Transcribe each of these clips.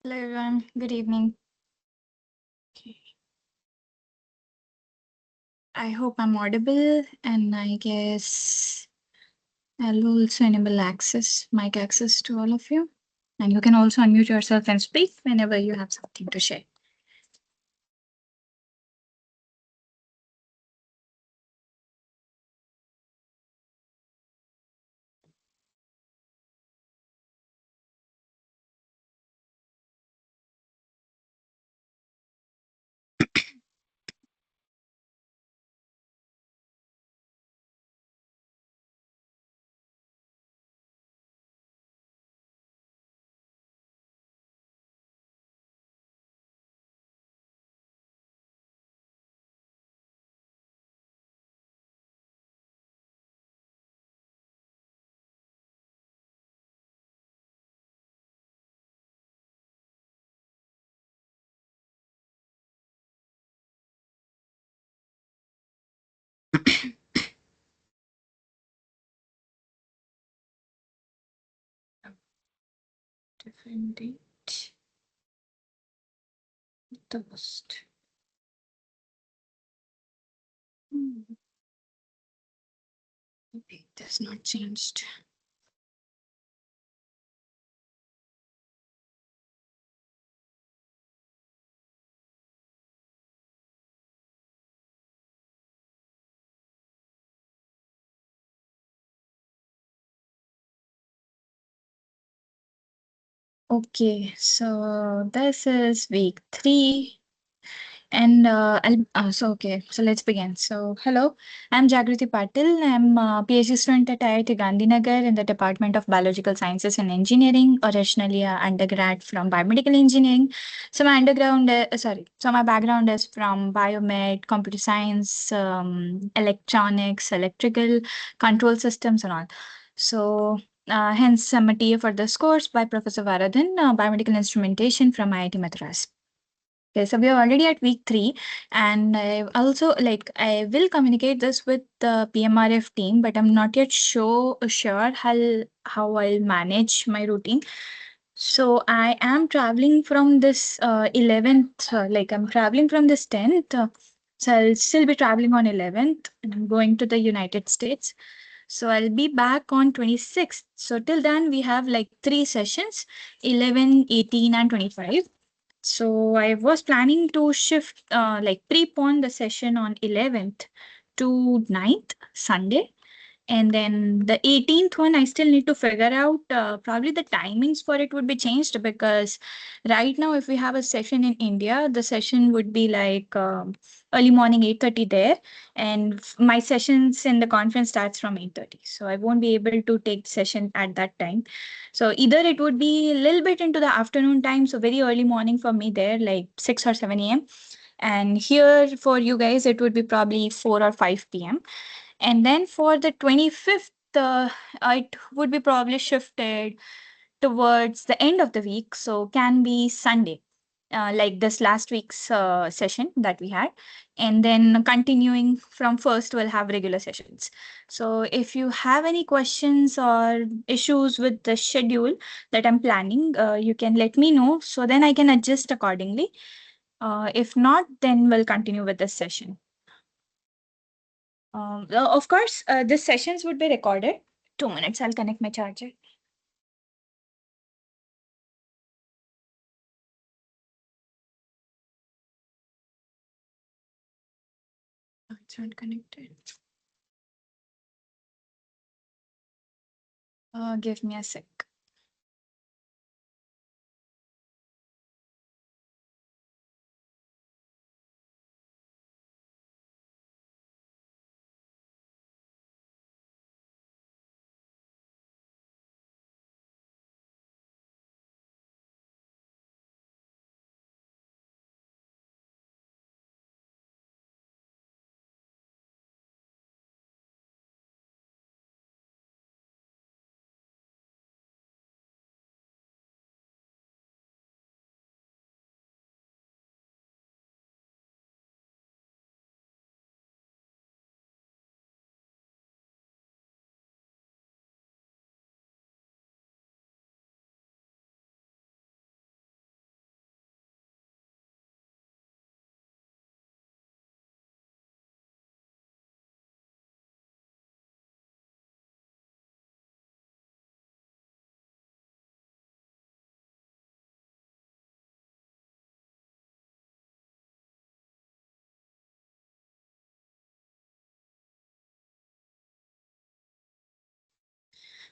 Hello everyone, good evening. Okay. I hope I'm audible and I guess I'll also enable mic access to all of you. And you can also unmute yourself and speak whenever you have something to share. Different date. The post. The date has not changed. Okay, so this is week 3. And so let's begin. So, hello, I'm Jagriti Patil. I'm a PhD student at IIT Gandhinagar in the Department of Biological Sciences and Engineering, originally an undergrad from biomedical engineering. So my background is from biomed, computer science, electronics, electrical control systems, and all. So, hence, I'm a TA for this course by Professor Varadhan, biomedical instrumentation from IIT Madras. Okay, so we are already at week 3, and I also I will communicate this with the PMRF team, but I'm not yet sure how I'll manage my routine. So I am traveling from this 11th, I'm traveling from this 10th. So I'll still be traveling on 11th, and I'm going to the United States. So I'll be back on 26th. So till then we have like 3 sessions, 11, 18, and 25. So I was planning to shift, prepone the session on 11th to 9th, Sunday. And then the 18th one, I still need to figure out. Probably the timings for it would be changed because right now, if we have a session in India, the session would be like early morning 8:30 there, and my sessions in the conference starts from 8:30. So I won't be able to take session at that time. So either it would be a little bit into the afternoon time, so very early morning for me there, like 6 or 7 a.m. And here for you guys, it would be probably 4 or 5 p.m. And then for the 25th, it would be probably shifted towards the end of the week. So can be Sunday, like this last week's session that we had. And then continuing from first, we'll have regular sessions. So if you have any questions or issues with the schedule that I'm planning, you can let me know. So then I can adjust accordingly. If not, then we'll continue with this session. Of course, these sessions would be recorded. 2 minutes, I'll connect my charger. Oh, it's not connected. Give me a sec.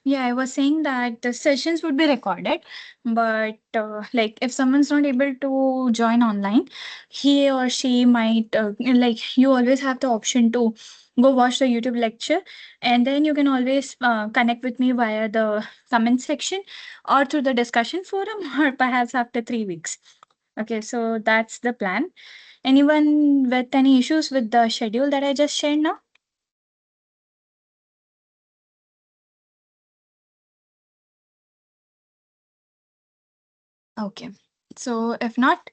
Yeah, I was saying that the sessions would be recorded, but like if someone's not able to join online, he or she might like you always have the option to go watch the YouTube lecture, and then you can always connect with me via the comment section or through the discussion forum, or perhaps after 3 weeks. Okay, so that's the plan. Anyone with any issues with the schedule that I just shared now? Okay. So if not,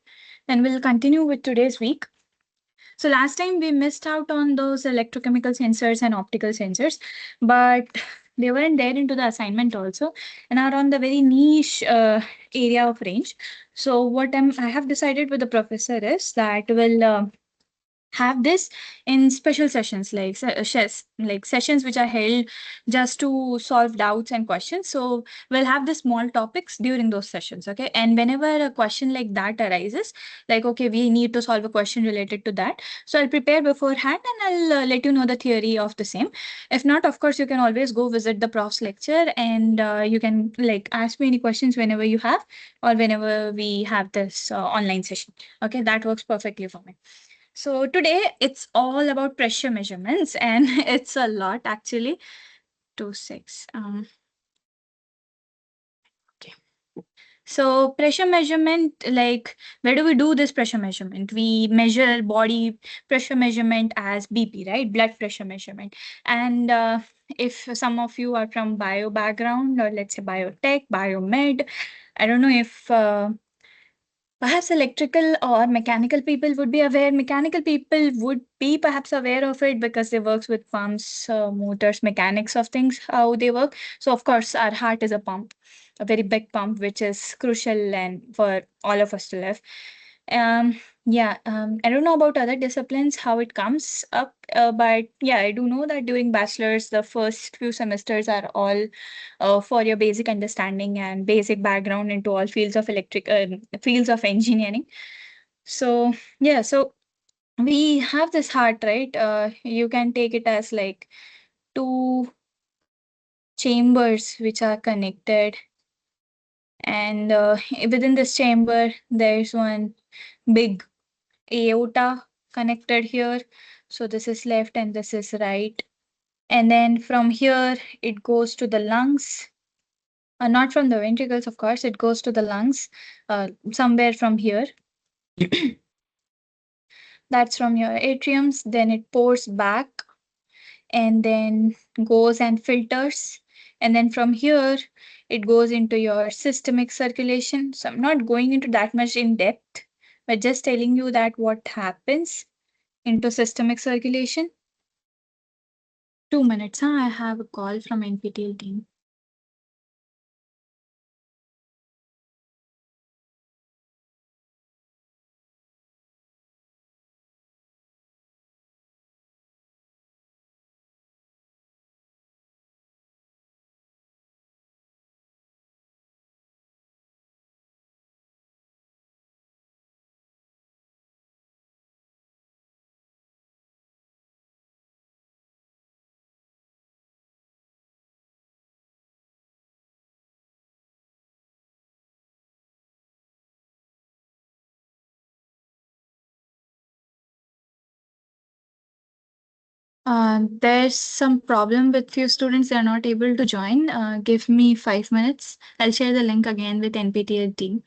then we'll continue with today's week. So last time we missed out on those electrochemical sensors and optical sensors, but they weren't there into the assignment also and are on the very niche area of range. So I have decided with the professor is that we'll have this in special sessions like like sessions which are held just to solve doubts and questions. So we'll have the small topics during those sessions, okay? And whenever a question like that arises, like okay, we need to solve a question related to that, so I'll prepare beforehand and I'll let you know the theory of the same. If not, of course, you can always go visit the prof's lecture, and you can like ask me any questions whenever you have, or whenever we have this online session. Okay, that works perfectly for me. So today it's all about pressure measurements, and it's a lot actually. 2 6. Okay. So pressure measurement, like where do we do this pressure measurement? We measure body pressure measurement as BP, right? Blood pressure measurement. And if some of you are from bio background, or let's say biotech, biomed, I don't know if perhaps electrical or mechanical people would be aware. Mechanical people would be perhaps aware of it because they works with pumps, motors, mechanics of things, how they work. So of course, our heart is a pump, a very big pump, which is crucial and for all of us to live. Yeah, I don't know about other disciplines how it comes up, but yeah, I do know that during bachelor's, the first few semesters are all for your basic understanding and basic background into all fields of fields of engineering. So yeah, so we have this heart, right? You can take it as like two chambers which are connected, and within this chamber, there's one big aorta connected here. So this is left and this is right. And then from here, it goes to the lungs. Not from the ventricles, of course, it goes to the lungs, somewhere from here. That's from your atriums. Then it pours back and then goes and filters. And then from here, it goes into your systemic circulation. So I'm not going into that much in depth, but just telling you that what happens into systemic circulation. 2 minutes, huh? I have a call from NPTEL team. There's some problem with few students. They are not able to join. Give me 5 minutes. I'll share the link again with NPTEL team.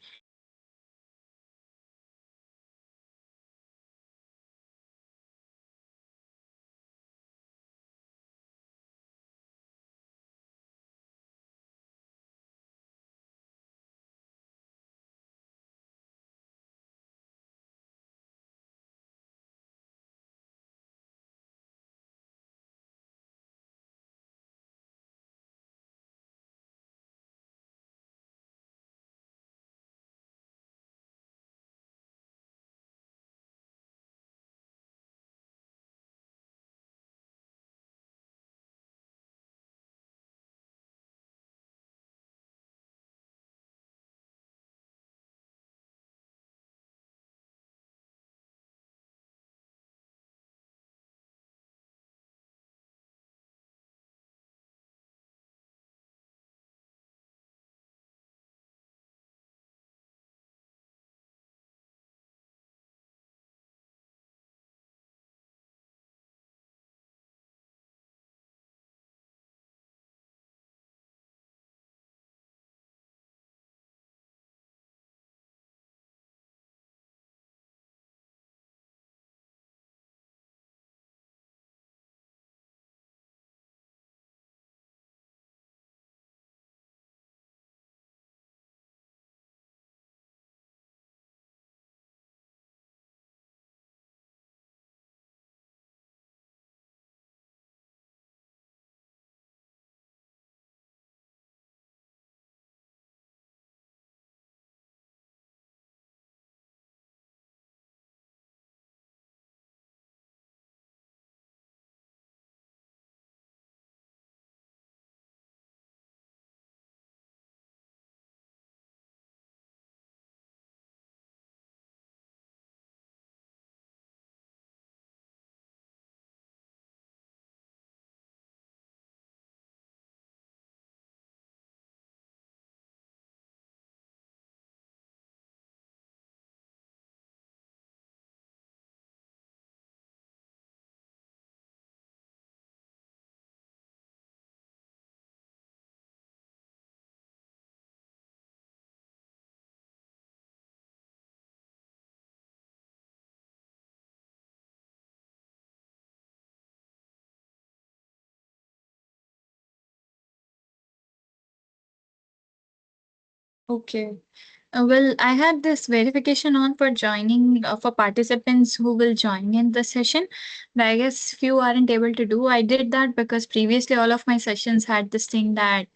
Okay. Well, I had this verification on for joining for participants who will join in the session, but I guess few aren't able to do. I did that because previously all of my sessions had this thing that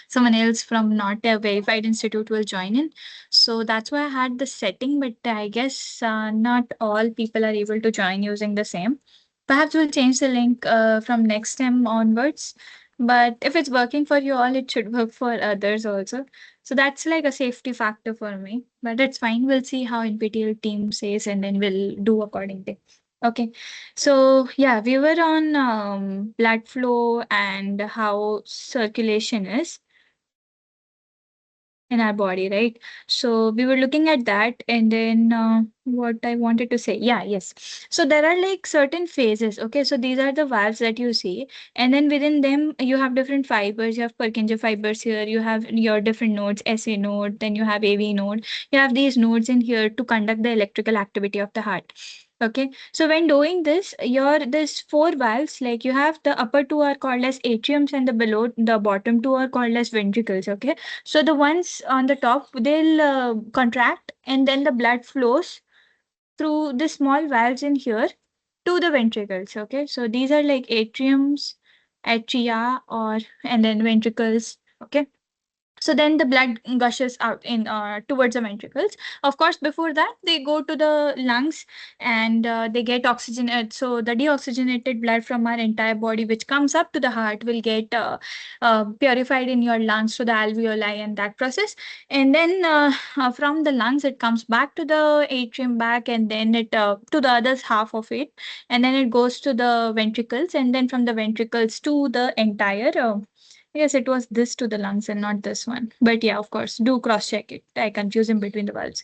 someone else from not a verified institute will join in. So that's why I had the setting, but I guess not all people are able to join using the same. Perhaps we'll change the link from next time onwards. But if it's working for you all, it should work for others also. So that's like a safety factor for me, but it's fine. We'll see how NPTEL team says and then we'll do accordingly. Okay. So yeah, we were on blood flow and how circulation is in our body, right? So we were looking at that, and then what I wanted to say, yeah, yes. So there are like certain phases. Okay, so these are the valves that you see, and then within them you have different fibers. You have Purkinje fibers here. You have your different nodes, SA node, then you have AV node. You have these nodes in here to conduct the electrical activity of the heart. Okay, so when doing this, your this four valves, like you have the upper two are called as atriums and the bottom two are called as ventricles. Okay, so the ones on the top, they'll contract and then the blood flows through the small valves in here to the ventricles. Okay, so these are like atriums, atria, or and then ventricles. Okay, so then the blood gushes out in towards the ventricles. Of course, before that they go to the lungs and they get oxygen. So the deoxygenated blood from our entire body which comes up to the heart will get purified in your lungs to the alveoli and that process. And then from the lungs it comes back to the atrium back, and then it to the other half of it, and then it goes to the ventricles, and then from the ventricles to the entire yes, it was this to the lungs and not this one. But yeah, of course, do cross check it. I confuse in between the valves.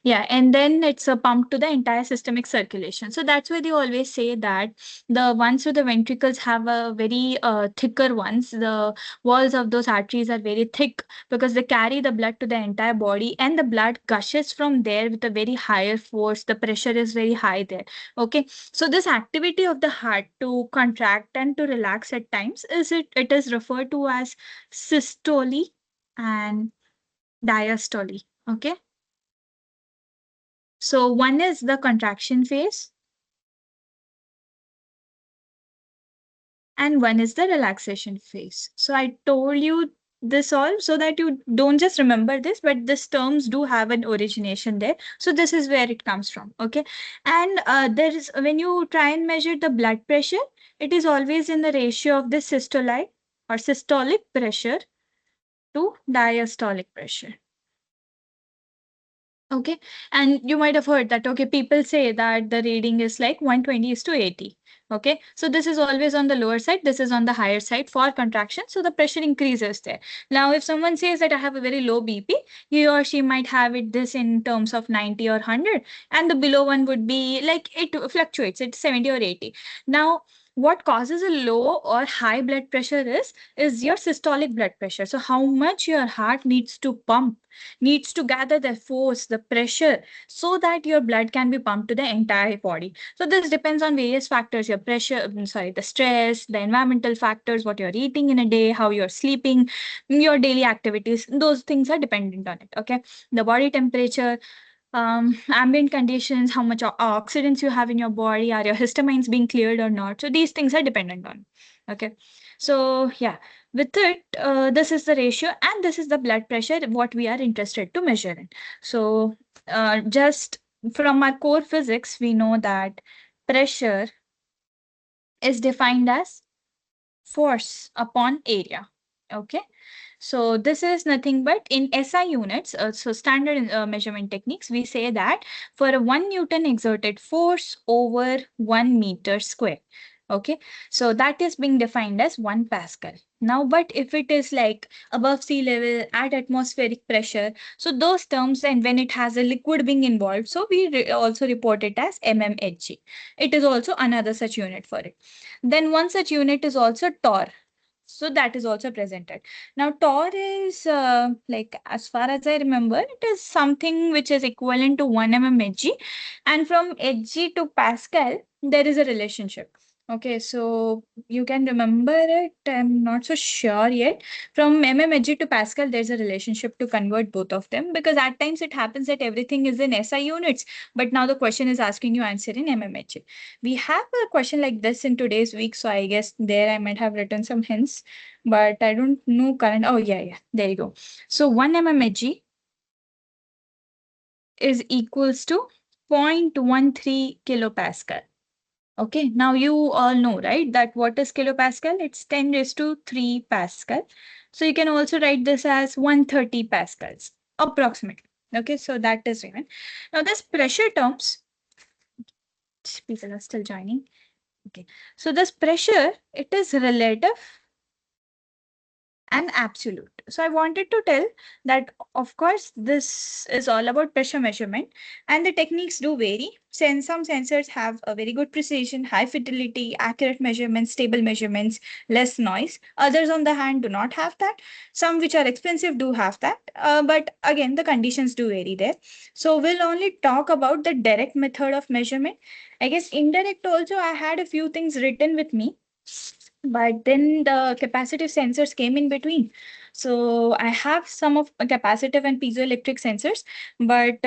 Yeah, and then it's a pump to the entire systemic circulation. So that's why they always say that the ones with the ventricles have a very thicker ones. The walls of those arteries are very thick because they carry the blood to the entire body, and the blood gushes from there with a very higher force. The pressure is very high there. Okay, so this activity of the heart to contract and to relax at times it is referred to as systole and diastole. Okay, so one is the contraction phase and one is the relaxation phase. So I told you this all so that you don't just remember this, but these terms do have an origination there. So this is where it comes from. Okay. And there is, when you try and measure the blood pressure, it is always in the ratio of the systolic or systolic pressure to diastolic pressure. Okay. And you might have heard that, okay, people say that the reading is like 120 is to 80. Okay. So this is always on the lower side. This is on the higher side for contraction. So the pressure increases there. Now, if someone says that I have a very low BP, he or she might have it this in terms of 90 or 100. And the below one would be like it fluctuates. It's 70 or 80. Now, what causes a low or high blood pressure is your systolic blood pressure. So how much your heart needs to pump, needs to gather the force, the pressure, so that your blood can be pumped to the entire body. So this depends on various factors, your pressure, the stress, the environmental factors, what you're eating in a day, how you're sleeping, your daily activities. Those things are dependent on it. Okay. The body temperature, ambient conditions, how much oxidants you have in your body, are your histamines being cleared or not. So these things are dependent on. Okay. So yeah, with it, this is the ratio and this is the blood pressure, what we are interested to measure in. So just from our core physics, we know that pressure is defined as force upon area. Okay. So this is nothing but in SI units, so standard measurement techniques, we say that for a 1 Newton exerted force over 1 meter square. Okay, so that is being defined as 1 Pascal. Now, but if it is like above sea level at atmospheric pressure, so those terms, and when it has a liquid being involved, so we also report it as mmHg. It is also another such unit for it. Then one such unit is also torr. So that is also presented. Now, torr is like, as far as I remember, it is something which is equivalent to 1 mmHg. And from Hg to Pascal, there is a relationship. Okay, so you can remember it. I'm not so sure yet. From mmHg to Pascal, there's a relationship to convert both of them, because at times it happens that everything is in SI units, but now the question is asking you answer in mmHg. We have a question like this in today's week, so I guess there I might have written some hints, but I don't know current. Oh, yeah, there you go. So 1 mmHg is equals to 0.13 kilopascal. Okay, now you all know, right, that what is kilopascal? It's 10 raised to 3 Pascal. So you can also write this as 130 pascals, approximately. Okay, so that is given. Now this pressure terms, people are still joining. Okay, so this pressure, it is relative and absolute. So I wanted to tell that, of course, this is all about pressure measurement, and the techniques do vary. Some sensors have a very good precision, high fidelity, accurate measurements, stable measurements, less noise. Others, on the hand, do not have that. Some which are expensive do have that. But again, the conditions do vary there. So we'll only talk about the direct method of measurement. I guess indirect also, I had a few things written with me, but then the capacitive sensors came in between. So I have some of capacitive and piezoelectric sensors, but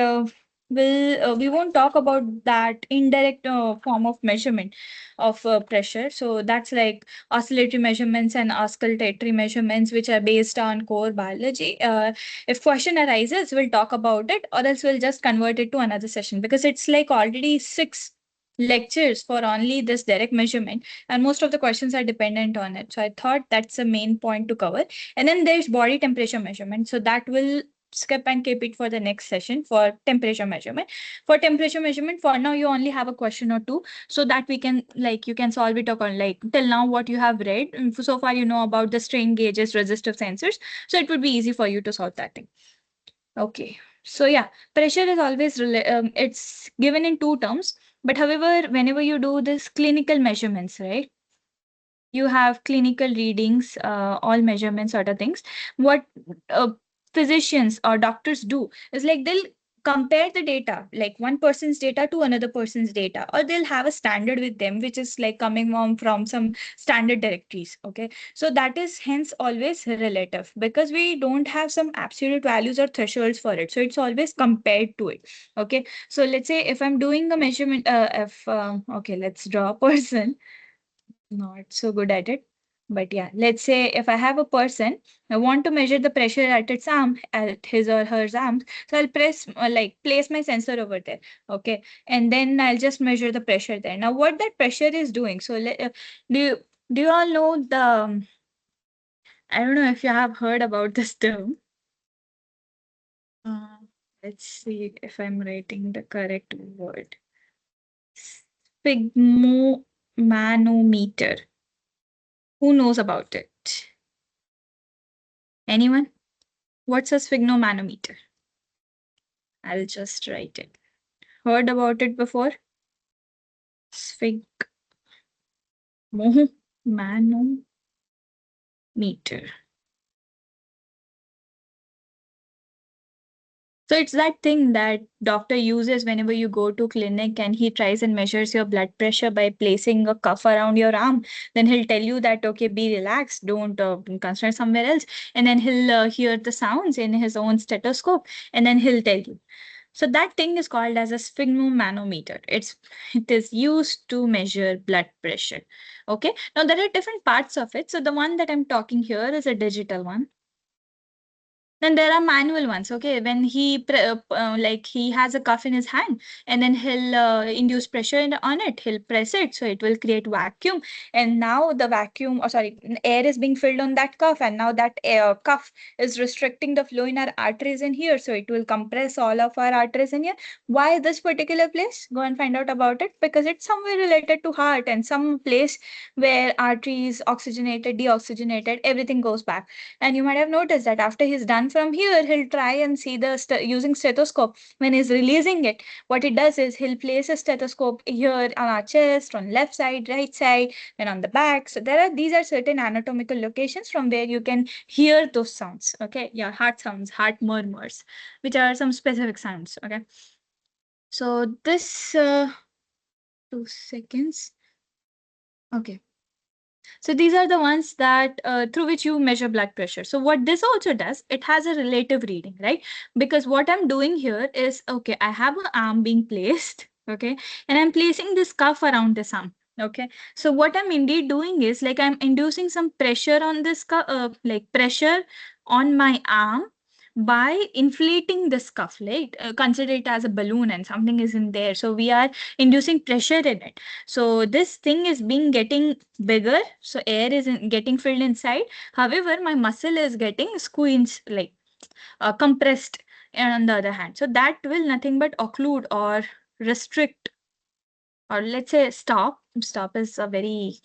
we won't talk about that indirect form of measurement of pressure. So that's like oscillatory measurements and auscultatory measurements, which are based on core biology. If question arises, we'll talk about it, or else we'll just convert it to another session, because it's like already 6 lectures for only this direct measurement, and most of the questions are dependent on it. So I thought that's the main point to cover. And then there's body temperature measurement. So that will skip and keep it for the next session for temperature measurement. For temperature measurement, for now, you only have a question or two, so that we can, like, you can solve it on, like, till now what you have read. So far, you know about the strain gauges, resistive sensors. So it would be easy for you to solve that thing. Okay. So yeah, pressure is always, it's given in two terms. But however, whenever you do this clinical measurements, right? You have clinical readings, all measurements sort of things. What uh, physicians or doctors do is, like, they'll compare the data, like one person's data to another person's data, or they'll have a standard with them, which is like coming from some standard directories. Okay, so that is hence always relative, because we don't have some absolute values or thresholds for it, so it's always compared to it. Okay, so let's say if I'm doing a measurement, if okay, let's draw a person. Not so good at it. But yeah, let's say if I have a person, I want to measure the pressure at its arm, at his or her arm. So I'll press, like, place my sensor over there. Okay. And then I'll just measure the pressure there. Now, what that pressure is doing. So do you, do you all know the, I don't know if you have heard about this term. Uh, let's see if I'm writing the correct word. Sphygmomanometer. Who knows about it? Anyone? What's a sphygmomanometer? I'll just write it. Heard about it before? Sphygmomanometer. So it's that thing that doctor uses whenever you go to clinic, and he tries and measures your blood pressure by placing a cuff around your arm. Then he'll tell you that, okay, be relaxed, don't concentrate somewhere else. And then he'll hear the sounds in his own stethoscope, and then he'll tell you. So that thing is called as a sphygmomanometer. It is used to measure blood pressure. Okay. Now there are different parts of it. So the one that I'm talking here is a digital one. Then there are manual ones. Okay, when like, he has a cuff in his hand, and then he'll induce pressure on it. He'll press it, so it will create vacuum. And now the vacuum, or sorry, air is being filled on that cuff, and now that air cuff is restricting the flow in our arteries in here, so it will compress all of our arteries in here. Why this particular place? Go and find out about it, because it's somewhere related to heart, and some place where arteries oxygenated, deoxygenated, everything goes back. And you might have noticed that after he's done from here, he'll try and see the using stethoscope. When he's releasing it, what he does is he'll place a stethoscope here on our chest, on left side, right side, then on the back. So these are certain anatomical locations from where you can hear those sounds. Okay, yeah, heart sounds, heart murmurs, which are some specific sounds. Okay, so this 2 seconds. Okay. So these are the ones that through which you measure blood pressure. So what this also does, it has a relative reading, right? Because what I'm doing here is, okay, I have an arm being placed, okay, and I'm placing this cuff around this arm. Okay, so what I'm indeed doing is like I'm inducing some pressure on this like pressure on my arm by inflating this cuff, right? Consider it as a balloon and something is in there. So we are inducing pressure in it. So this thing is being getting bigger. So air is getting filled inside. However, my muscle is getting squeezed, like compressed on the other hand. So that will nothing but occlude or restrict, or let's say stop. Stop is a very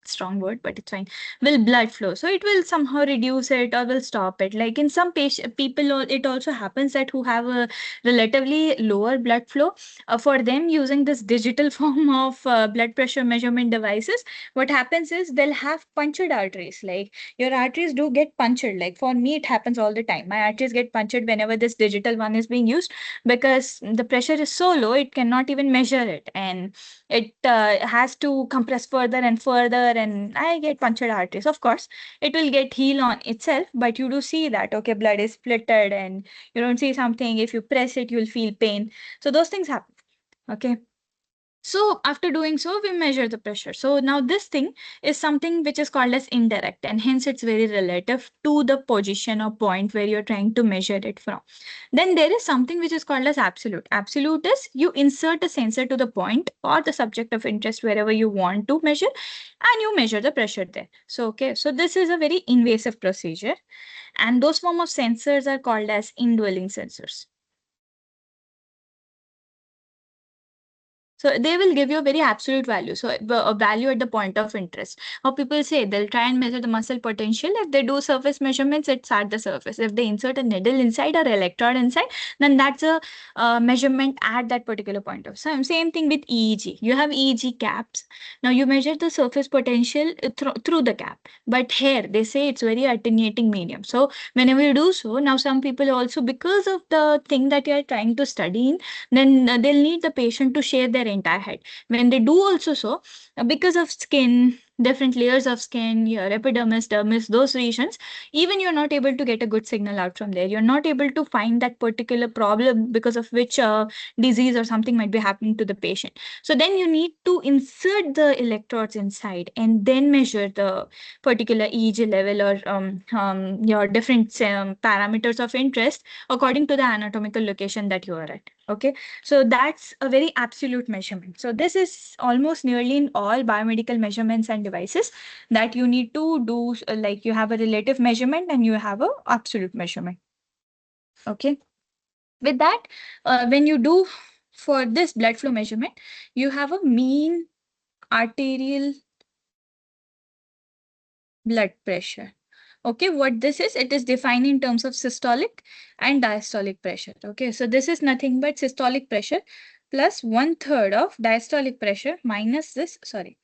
strong word, but it's fine. Will blood flow. So it will somehow reduce it or will stop it. Like in some people, it also happens that who have a relatively lower blood flow. For them, using this digital form of blood pressure measurement devices, what happens is they'll have punctured arteries. Like your arteries do get punctured. Like for me, it happens all the time. My arteries get punctured whenever this digital one is being used because the pressure is so low, it cannot even measure it. And it has to compress further and further, and I get punctured arteries. Of course it will get heal on itself, but you do see that okay, blood is splitted, and you don't see something. If you press it, you'll feel pain. So those things happen. Okay, so after doing so, we measure the pressure. So now this thing is something which is called as indirect, and hence it's very relative to the position or point where you're trying to measure it from. Then there is something which is called as absolute. Absolute is you insert a sensor to the point or the subject of interest wherever you want to measure, and you measure the pressure there. So okay, so this is a very invasive procedure, and those form of sensors are called as indwelling sensors. So they will give you a very absolute value. So a value at the point of interest. How people say they'll try and measure the muscle potential. If they do surface measurements, it's at the surface. If they insert a needle inside or electrode inside, then that's a measurement at that particular point of time. Same thing with EEG. You have EEG caps. Now you measure the surface potential through the cap. But here they say it's very attenuating medium. So whenever you do so, now some people also, because of the thing that you are trying to study in, then they'll need the patient to shave their entire head. When they do also so, because of skin, different layers of skin, your epidermis, dermis, those regions, even you're not able to get a good signal out from there. You're not able to find that particular problem because of which disease or something might be happening to the patient. So then you need to insert the electrodes inside and then measure the particular EEG level or your different parameters of interest according to the anatomical location that you are at. Okay, so that's a very absolute measurement. So this is almost nearly in all biomedical measurements and devices that you need to do, like you have a relative measurement and you have a absolute measurement. Okay, with that, when you do for this blood flow measurement, you have a mean arterial blood pressure. Okay, what this is, it is defined in terms of systolic and diastolic pressure. Okay, so this is nothing but systolic pressure plus 1/3 of diastolic pressure minus this, sorry,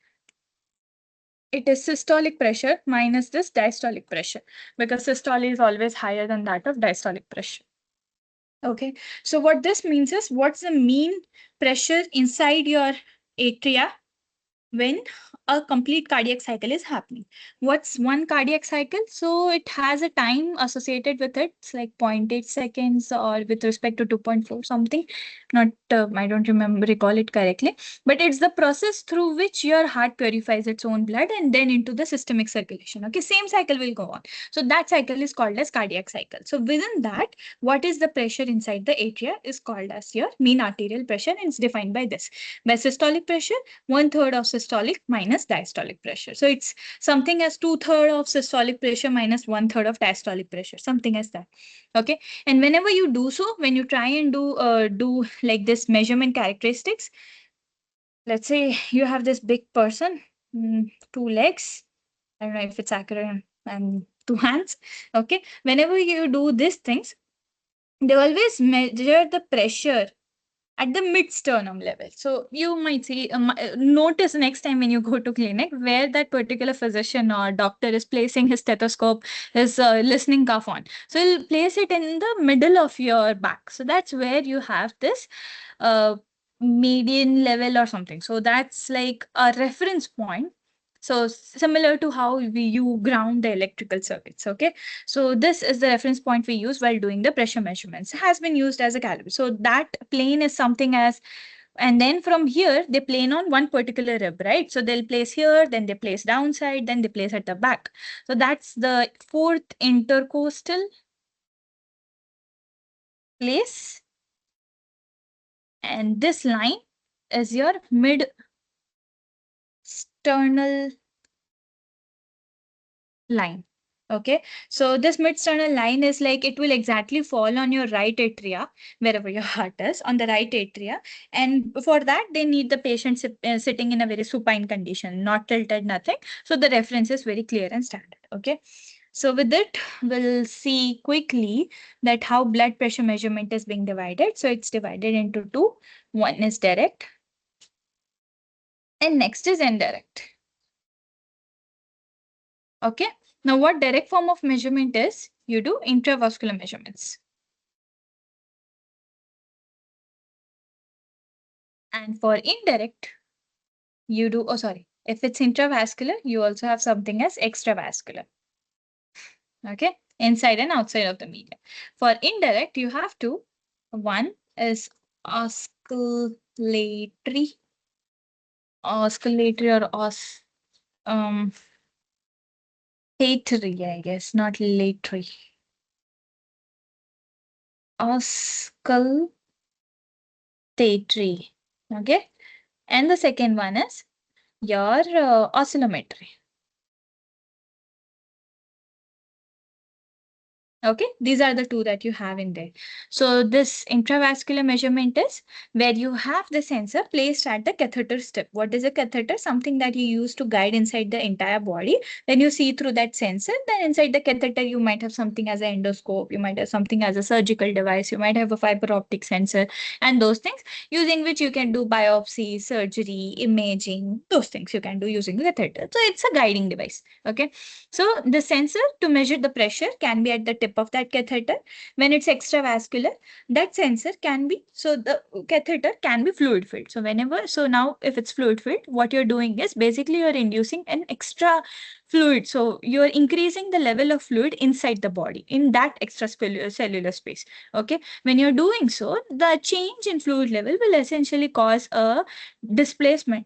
it is systolic pressure minus this diastolic pressure, because systole is always higher than that of diastolic pressure. Okay, so what this means is, what's the mean pressure inside your atria when a complete cardiac cycle is happening. What's one cardiac cycle? So it has a time associated with it. It's like 0.8 seconds or with respect to 2.4 something. Not, I don't remember, recall it correctly. But it's the process through which your heart purifies its own blood and then into the systemic circulation. Okay, same cycle will go on. So that cycle is called as cardiac cycle. So within that, what is the pressure inside the atria is called as your mean arterial pressure, and it's defined by this. By systolic pressure, 1/3 of systolic minus diastolic pressure. So it's something as 2/3 of systolic pressure minus 1/3 of diastolic pressure, something as that. Okay. And whenever you do so, when you try and do like this measurement characteristics, let's say you have this big person, two legs. I don't know if it's accurate, and two hands. Okay. Whenever you do these things, they always measure the pressure at the mid-sternum level. So you might see, notice next time when you go to clinic where that particular physician or doctor is placing his stethoscope, his listening cuff on. So he'll place it in the middle of your back. So that's where you have this uh, median level or something. So that's like a reference point So similar to how you ground the electrical circuits. Okay. So this is the reference point we use while doing the pressure measurements. It has been used as a caliber. So that plane is something as, and then from here they plane on one particular rib, right? So they'll place here, then they place downside, then they place at the back. So that's the fourth intercostal place. And this line is your mid sternal line. Okay, so this mid-sternal line is like it will exactly fall on your right atria, wherever your heart is, on the right atria. And for that, they need the patient sitting in a very supine condition, not tilted, nothing. So the reference is very clear and standard. Okay, so with it, we'll see quickly that how blood pressure measurement is being divided. So it's divided into two. One is direct, and next is indirect. Okay. Now, what direct form of measurement is? You do intravascular measurements. And for indirect, you do, oh, sorry. If it's intravascular, you also have something as extravascular. Okay. Inside and outside of the media. For indirect, you have two. One is oscillatory, or um, latory, I guess, not latory. Oscillatory. Okay. And the second one is your oscillometry. Okay, these are the two that you have in there. So this intravascular measurement is where you have the sensor placed at the catheter tip. What is a catheter? Something that you use to guide inside the entire body. Then you see through that sensor. Then inside the catheter, you might have something as an endoscope. You might have something as a surgical device. You might have a fiber optic sensor and those things using which you can do biopsy, surgery, imaging. Those things you can do using the catheter. So it's a guiding device. Okay. So the sensor to measure the pressure can be at the tip of that catheter. When it's extravascular, that sensor can be, so the catheter can be fluid filled. So whenever, so now if it's fluid filled, what you're doing is basically you're inducing an extra fluid. So you're increasing the level of fluid inside the body in that cellular space. Okay. When you're doing so, the change in fluid level will essentially cause a displacement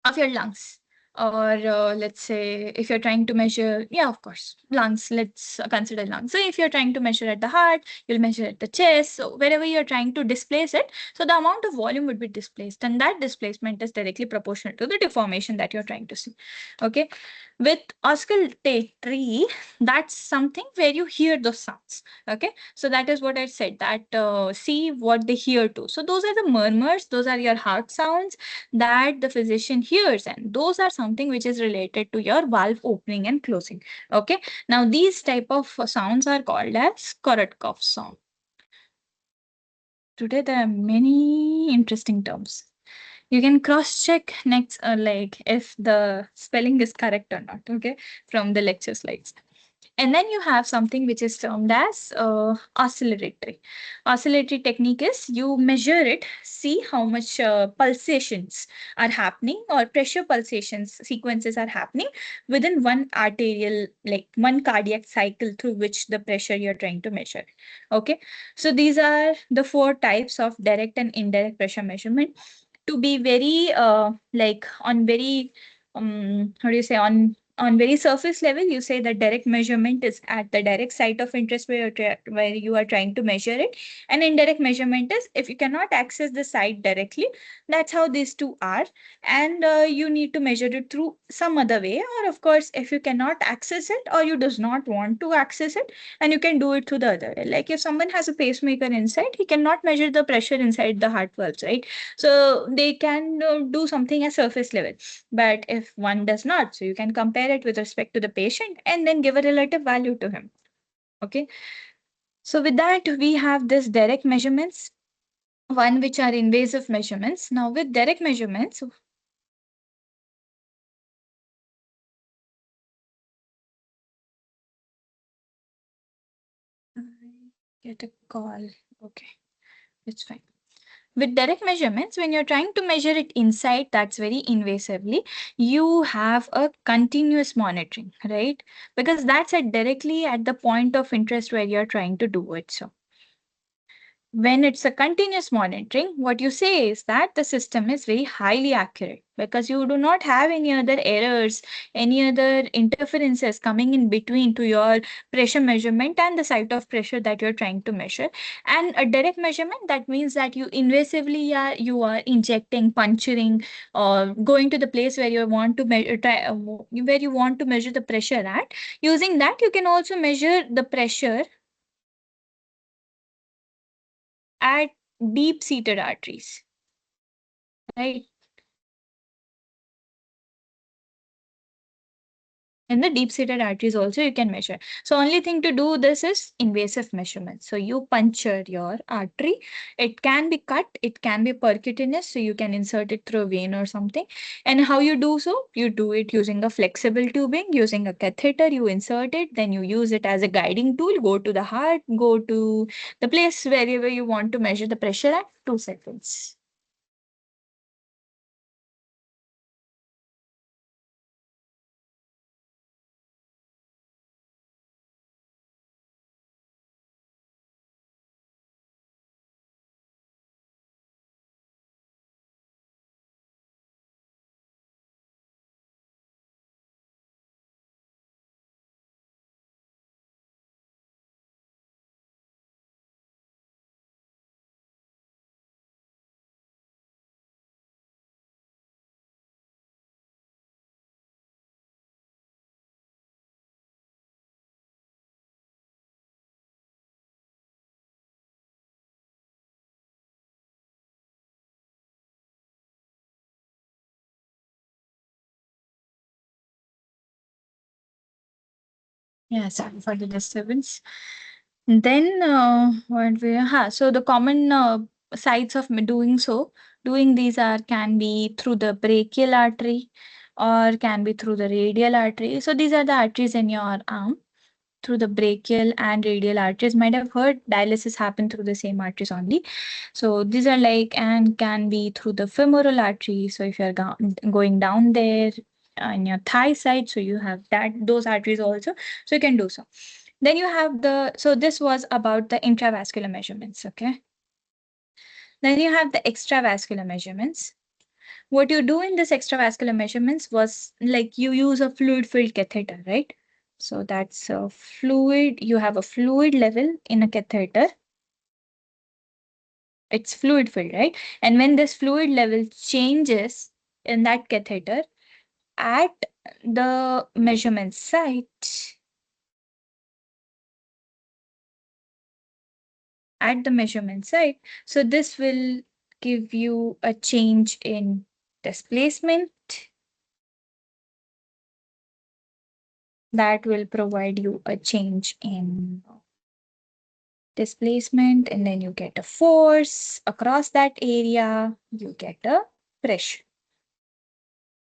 of your lungs. Or let's say if you're trying to measure, yeah, of course, lungs, let's consider lungs. So if you're trying to measure at the heart, you'll measure at the chest. So wherever you're trying to displace it, so the amount of volume would be displaced. And that displacement is directly proportional to the deformation that you're trying to see. Okay. With oscillatory, that's something where you hear those sounds. Okay. So that is what I said, that see what they hear to. So those are the murmurs, those are your heart sounds that the physician hears, and those are something which is related to your valve opening and closing. Okay, now these type of sounds are called as Korotkov sound. Today there are many interesting terms. You can cross check next, like if the spelling is correct or not. Okay, from the lecture slides. And then you have something which is termed as oscillatory. Oscillatory technique is you measure it, see how much pulsations are happening or pressure pulsations sequences are happening within one arterial, like one cardiac cycle through which the pressure you're trying to measure. Okay, so these are the four types of direct and indirect pressure measurement. To be very like on very how do you say, on very surface level, you say that direct measurement is at the direct site of interest where you are trying to measure it. And indirect measurement is if you cannot access the site directly, that's how these two are. And you need to measure it through some other way. Or of course, if you cannot access it or you does not want to access it, and you can do it through the other way. Like if someone has a pacemaker inside, he cannot measure the pressure inside the heart valves, right? So they can do something at surface level. But if one does not, so you can compare it with respect to the patient and then give a relative value to him. Okay. So with that, we have this direct measurements, one which are invasive measurements. Now with direct measurements, I get a call. Okay, it's fine. With direct measurements, when you're trying to measure it inside, that's very invasively, you have a continuous monitoring, right? Because that's at directly at the point of interest where you're trying to do it. So when it's a continuous monitoring, what you say is that the system is very highly accurate because you do not have any other errors, any other interferences coming in between to your pressure measurement and the site of pressure that you're trying to measure. And a direct measurement, that means that you invasively are you are injecting, puncturing, or going to the place where you want to measure, where you want to measure the pressure at. Using that, you can also measure the pressure at deep seated arteries, right? In the deep seated arteries also you can measure. So only thing to do this is invasive measurement. So you puncture your artery. It can be cut, it can be percutaneous, so you can insert it through a vein or something. And how you do so? You do it using a flexible tubing, using a catheter, you insert it, then you use it as a guiding tool, go to the heart, go to the place wherever you want to measure the pressure at 2 seconds. Yeah, sorry for the disturbance. Then what we so the common sites of doing these are can be through the brachial artery or can be through the radial artery. So these are the arteries in your arm through the brachial and radial arteries. Might have heard dialysis happen through the same arteries only. So these are like and can be through the femoral artery. So if you're going down there on your thigh side, so you have that those arteries also. So you can do so. Then you have so this was about the intravascular measurements, okay? Then you have the extravascular measurements. What you do in this extravascular measurements was like you use a fluid filled catheter, right? So that's a fluid, you have a fluid level in a catheter. It's fluid filled, right? And when this fluid level changes in that catheter at the measurement site, so this will give you a change in displacement that will provide you a change in displacement, and then you get a force across that area, you get a pressure.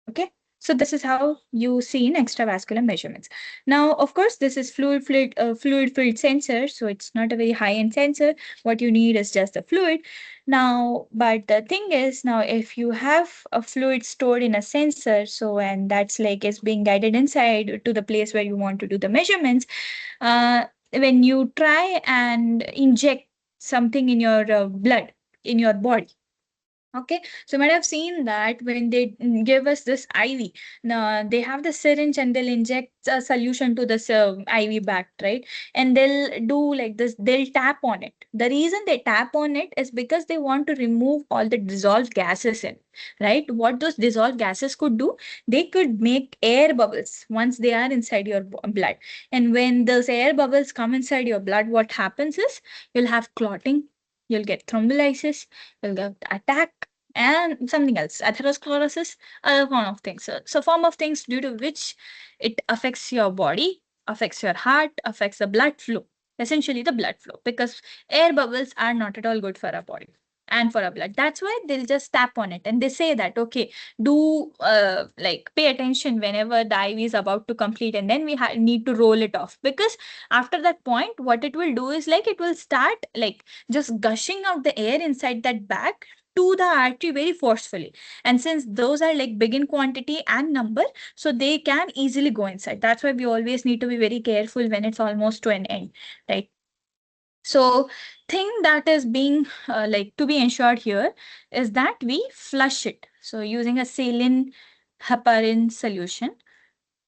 Okay, so this is how you see in extravascular measurements. Now, of course, this is fluid filled sensor, so it's not a very high end sensor. What you need is just the fluid. Now, but the thing is, now if you have a fluid stored in a sensor, so and that's like is being guided inside to the place where you want to do the measurements, when you try and inject something in your blood in your body. Okay, so you might have seen that when they give us this IV, they have the syringe and they'll inject a solution to this IV bag, right? And they'll do like this, they'll tap on it. The reason they tap on it is because they want to remove all the dissolved gases in, right? What those dissolved gases could do, they could make air bubbles once they are inside your blood. And when those air bubbles come inside your blood, what happens is you'll have clotting, you'll get thrombolysis, you'll get attack, and something else, atherosclerosis, other form of things. So form of things due to which it affects your body, affects your heart, affects the blood flow, essentially the blood flow, because air bubbles are not at all good for our body. and for a blood. That's why they'll just tap on it and they say that, okay, do like pay attention whenever the IV is about to complete, and then we need to roll it off, because after that point, what it will do is like it will start like just gushing out the air inside that bag to the artery very forcefully. And since those are like big in quantity and number, so they can easily go inside. That's why we always need to be very careful when it's almost to an end, right? So thing that is being like to be ensured here is that we flush it. So using a saline heparin solution,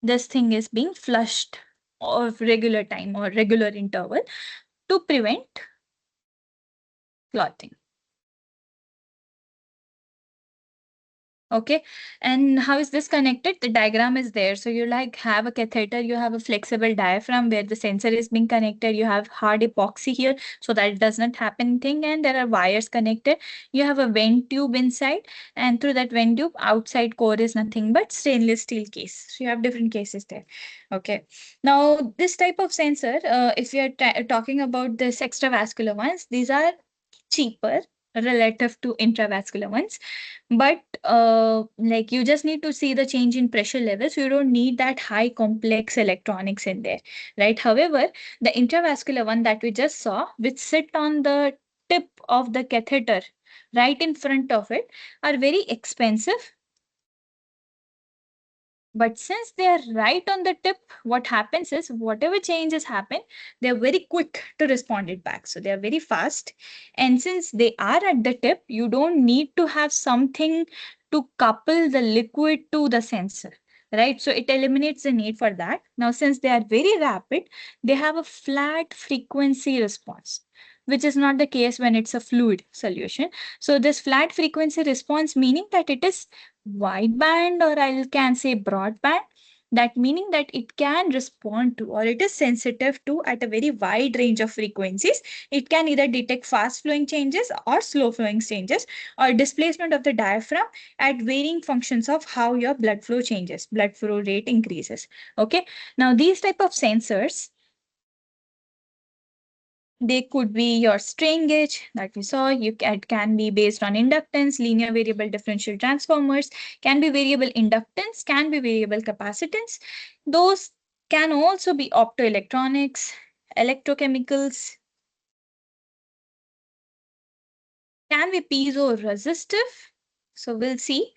this thing is being flushed of regular time or regular interval to prevent clotting. Okay, and how is this connected? The diagram is there. So you like have a catheter, you have a flexible diaphragm where the sensor is being connected. You have hard epoxy here so that it does not happen thing, and there are wires connected. You have a vent tube inside, and through that vent tube, outside core is nothing but stainless steel case. So you have different cases there. Okay, now this type of sensor, if you are talking about this extravascular ones, these are cheaper relative to intravascular ones, but like you just need to see the change in pressure levels. You don't need that high complex electronics in there, right? However, the intravascular one that we just saw, which sit on the tip of the catheter right in front of it, are very expensive. But since they are right on the tip, what happens is whatever changes happen, they're very quick to respond it back. So they are very fast. And since they are at the tip, you don't need to have something to couple the liquid to the sensor, right? So it eliminates the need for that. Now, since they are very rapid, they have a flat frequency response, which is not the case when it's a fluid solution. So this flat frequency response, meaning that it is wideband, or I can say broadband, that meaning that it can respond to, or it is sensitive to, at a very wide range of frequencies. It can either detect fast flowing changes or slow flowing changes, or displacement of the diaphragm at varying functions of how your blood flow changes, blood flow rate increases. Okay, now these type of sensors, they could be your strain gauge that we saw. It can be based on inductance, linear variable differential transformers, can be variable inductance, can be variable capacitance. Those can also be optoelectronics, electrochemicals, can be piezoresistive. So we'll see.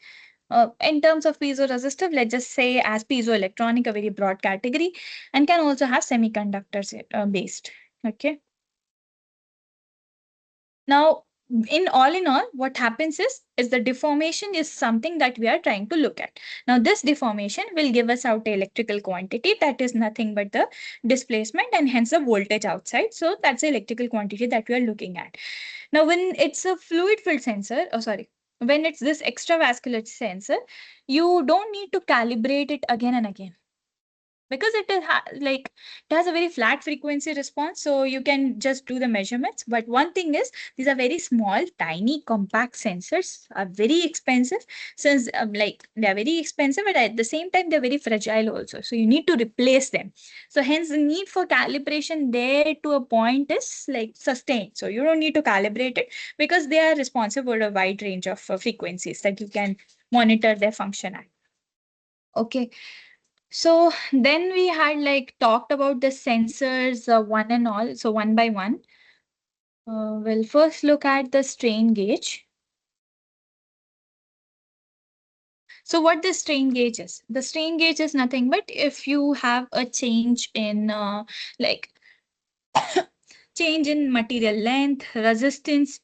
In terms of piezoresistive, let's just say as piezoelectronic, a very broad category, and can also have semiconductors based. Okay. Now, in all, what happens is the deformation is something that we are trying to look at. Now, this deformation will give us out electrical quantity that is nothing but the displacement and hence the voltage outside. So that's the electrical quantity that we are looking at. Now, when it's a fluid filled sensor, oh sorry, when it's this extravascular sensor, you don't need to calibrate it again and again, because it is like it has a very flat frequency response, so you can just do the measurements. But one thing is, these are very small, tiny, compact sensors, are very expensive. Since like they are very expensive, but at the same time they're very fragile also, so you need to replace them. So hence the need for calibration there to a point is like sustained, so you don't need to calibrate it, because they are responsive for a wide range of frequencies that you can monitor their function at. Okay. So then we had like talked about the sensors one and all. So one by one, we'll first look at the strain gauge. So what the strain gauge is? The strain gauge is nothing but if you have a change in like change in material length, resistance,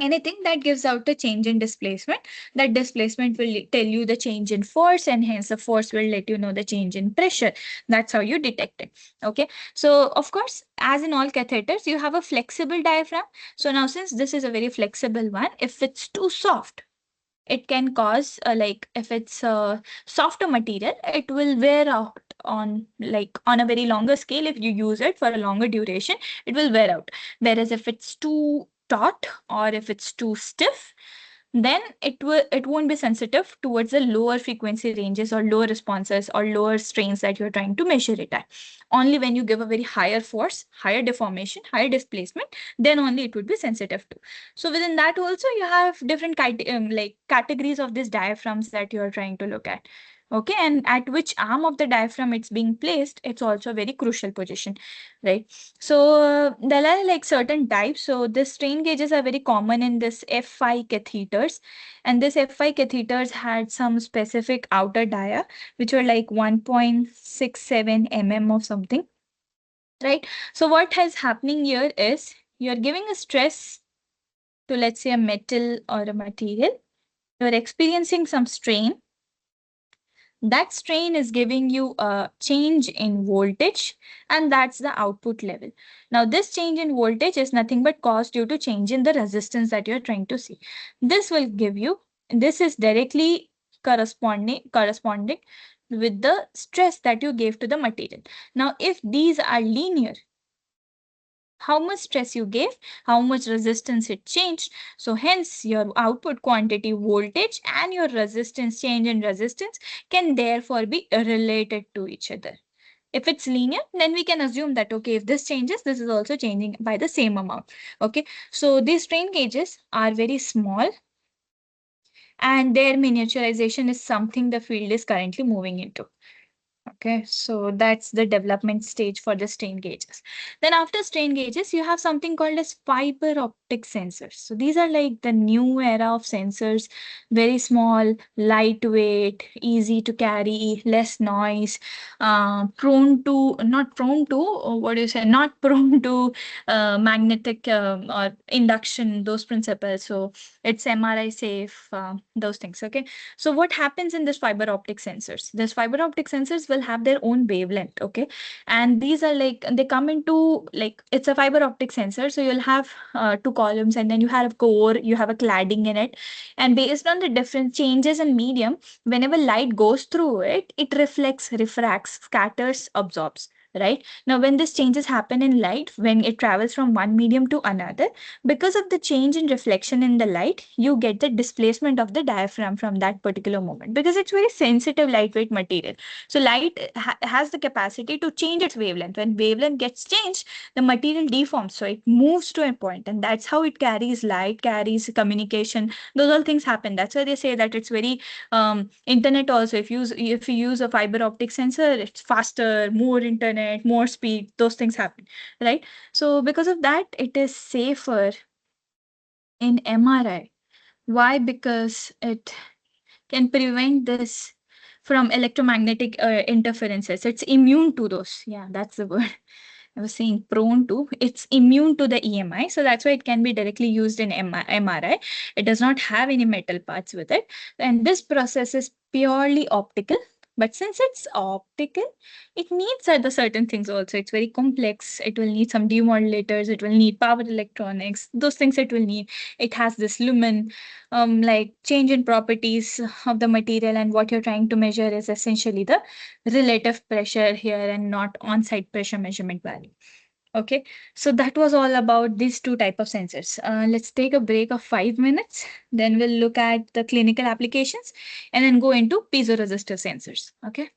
anything that gives out a change in displacement. That displacement will tell you the change in force, and hence the force will let you know the change in pressure. That's how you detect it. Okay. So of course, as in all catheters, you have a flexible diaphragm. So now since this is a very flexible one, if it's too soft, it can cause like if it's a softer material, it will wear out on like on a very longer scale. If you use it for a longer duration, it will wear out. Whereas if it's too taut or if it's too stiff, then it won't be sensitive towards the lower frequency ranges or lower responses or lower strains that you're trying to measure it at. Only when you give a very higher force, higher deformation, higher displacement, then only it would be sensitive to. So within that also you have different like categories of these diaphragms that you're trying to look at. Okay, and at which arm of the diaphragm it's being placed, it's also a very crucial position, right? So there are like certain types. So the strain gauges are very common in this F5 catheters, and this F5 catheters had some specific outer dia, which were like 1.67 mm of something, right? So what is happening here is you're giving a stress to, let's say, a metal or a material. You're experiencing some strain. That strain is giving you a change in voltage, and that's the output level. Now, this change in voltage is nothing but caused due to change in the resistance that you're trying to see. This will give you, this is directly corresponding with the stress that you gave to the material. Now, if these are linear, how much stress you gave, how much resistance it changed. So hence your output quantity voltage and your resistance, change in resistance, can therefore be related to each other. If it's linear, then we can assume that, okay, if this changes, this is also changing by the same amount. Okay, so these strain gauges are very small, and their miniaturization is something the field is currently moving into. Okay, so that's the development stage for the strain gauges. Then after strain gauges, you have something called as fiber optic sensors. So these are like the new era of sensors, very small, lightweight, easy to carry, less noise, not prone to, what do you say, not prone to magnetic or induction, those principles. So it's MRI safe, those things. Okay, so what happens in this fiber optic sensors? This fiber optic sensors will have their own wavelength, okay? And these are like, they come into, like, it's a fiber optic sensor. So you'll have two columns, and then you have a core, you have a cladding in it. And based on the different changes in medium, whenever light goes through it, it reflects, refracts, scatters, absorbs. Right now, when these changes happen in light, when it travels from one medium to another, because of the change in reflection in the light, you get the displacement of the diaphragm from that particular moment, because it's very sensitive, lightweight material. So light has the capacity to change its wavelength. When wavelength gets changed, the material deforms, so it moves to a point, and that's how it carries light, carries communication. Those all things happen. That's why they say that it's very internet also. If you use a fiber optic sensor, it's faster, more internet, more speed. Those things happen, right? So because of that, it is safer in MRI. Why? Because it can prevent this from electromagnetic interferences. It's immune to those. Yeah, that's the word. I was saying prone to. It's immune to the EMI. So that's why it can be directly used in MRI. It does not have any metal parts with it. And this process is purely optical. But since it's optical, it needs other certain things also. It's very complex. It will need some demodulators. It will need power electronics. Those things it will need. It has this lumen, like change in properties of the material, and what you're trying to measure is essentially the relative pressure here and not on-site pressure measurement value. Okay, so that was all about these two type of sensors. Let's take a break of 5 minutes. Then we'll look at the clinical applications and then go into piezoresistive sensors. Okay.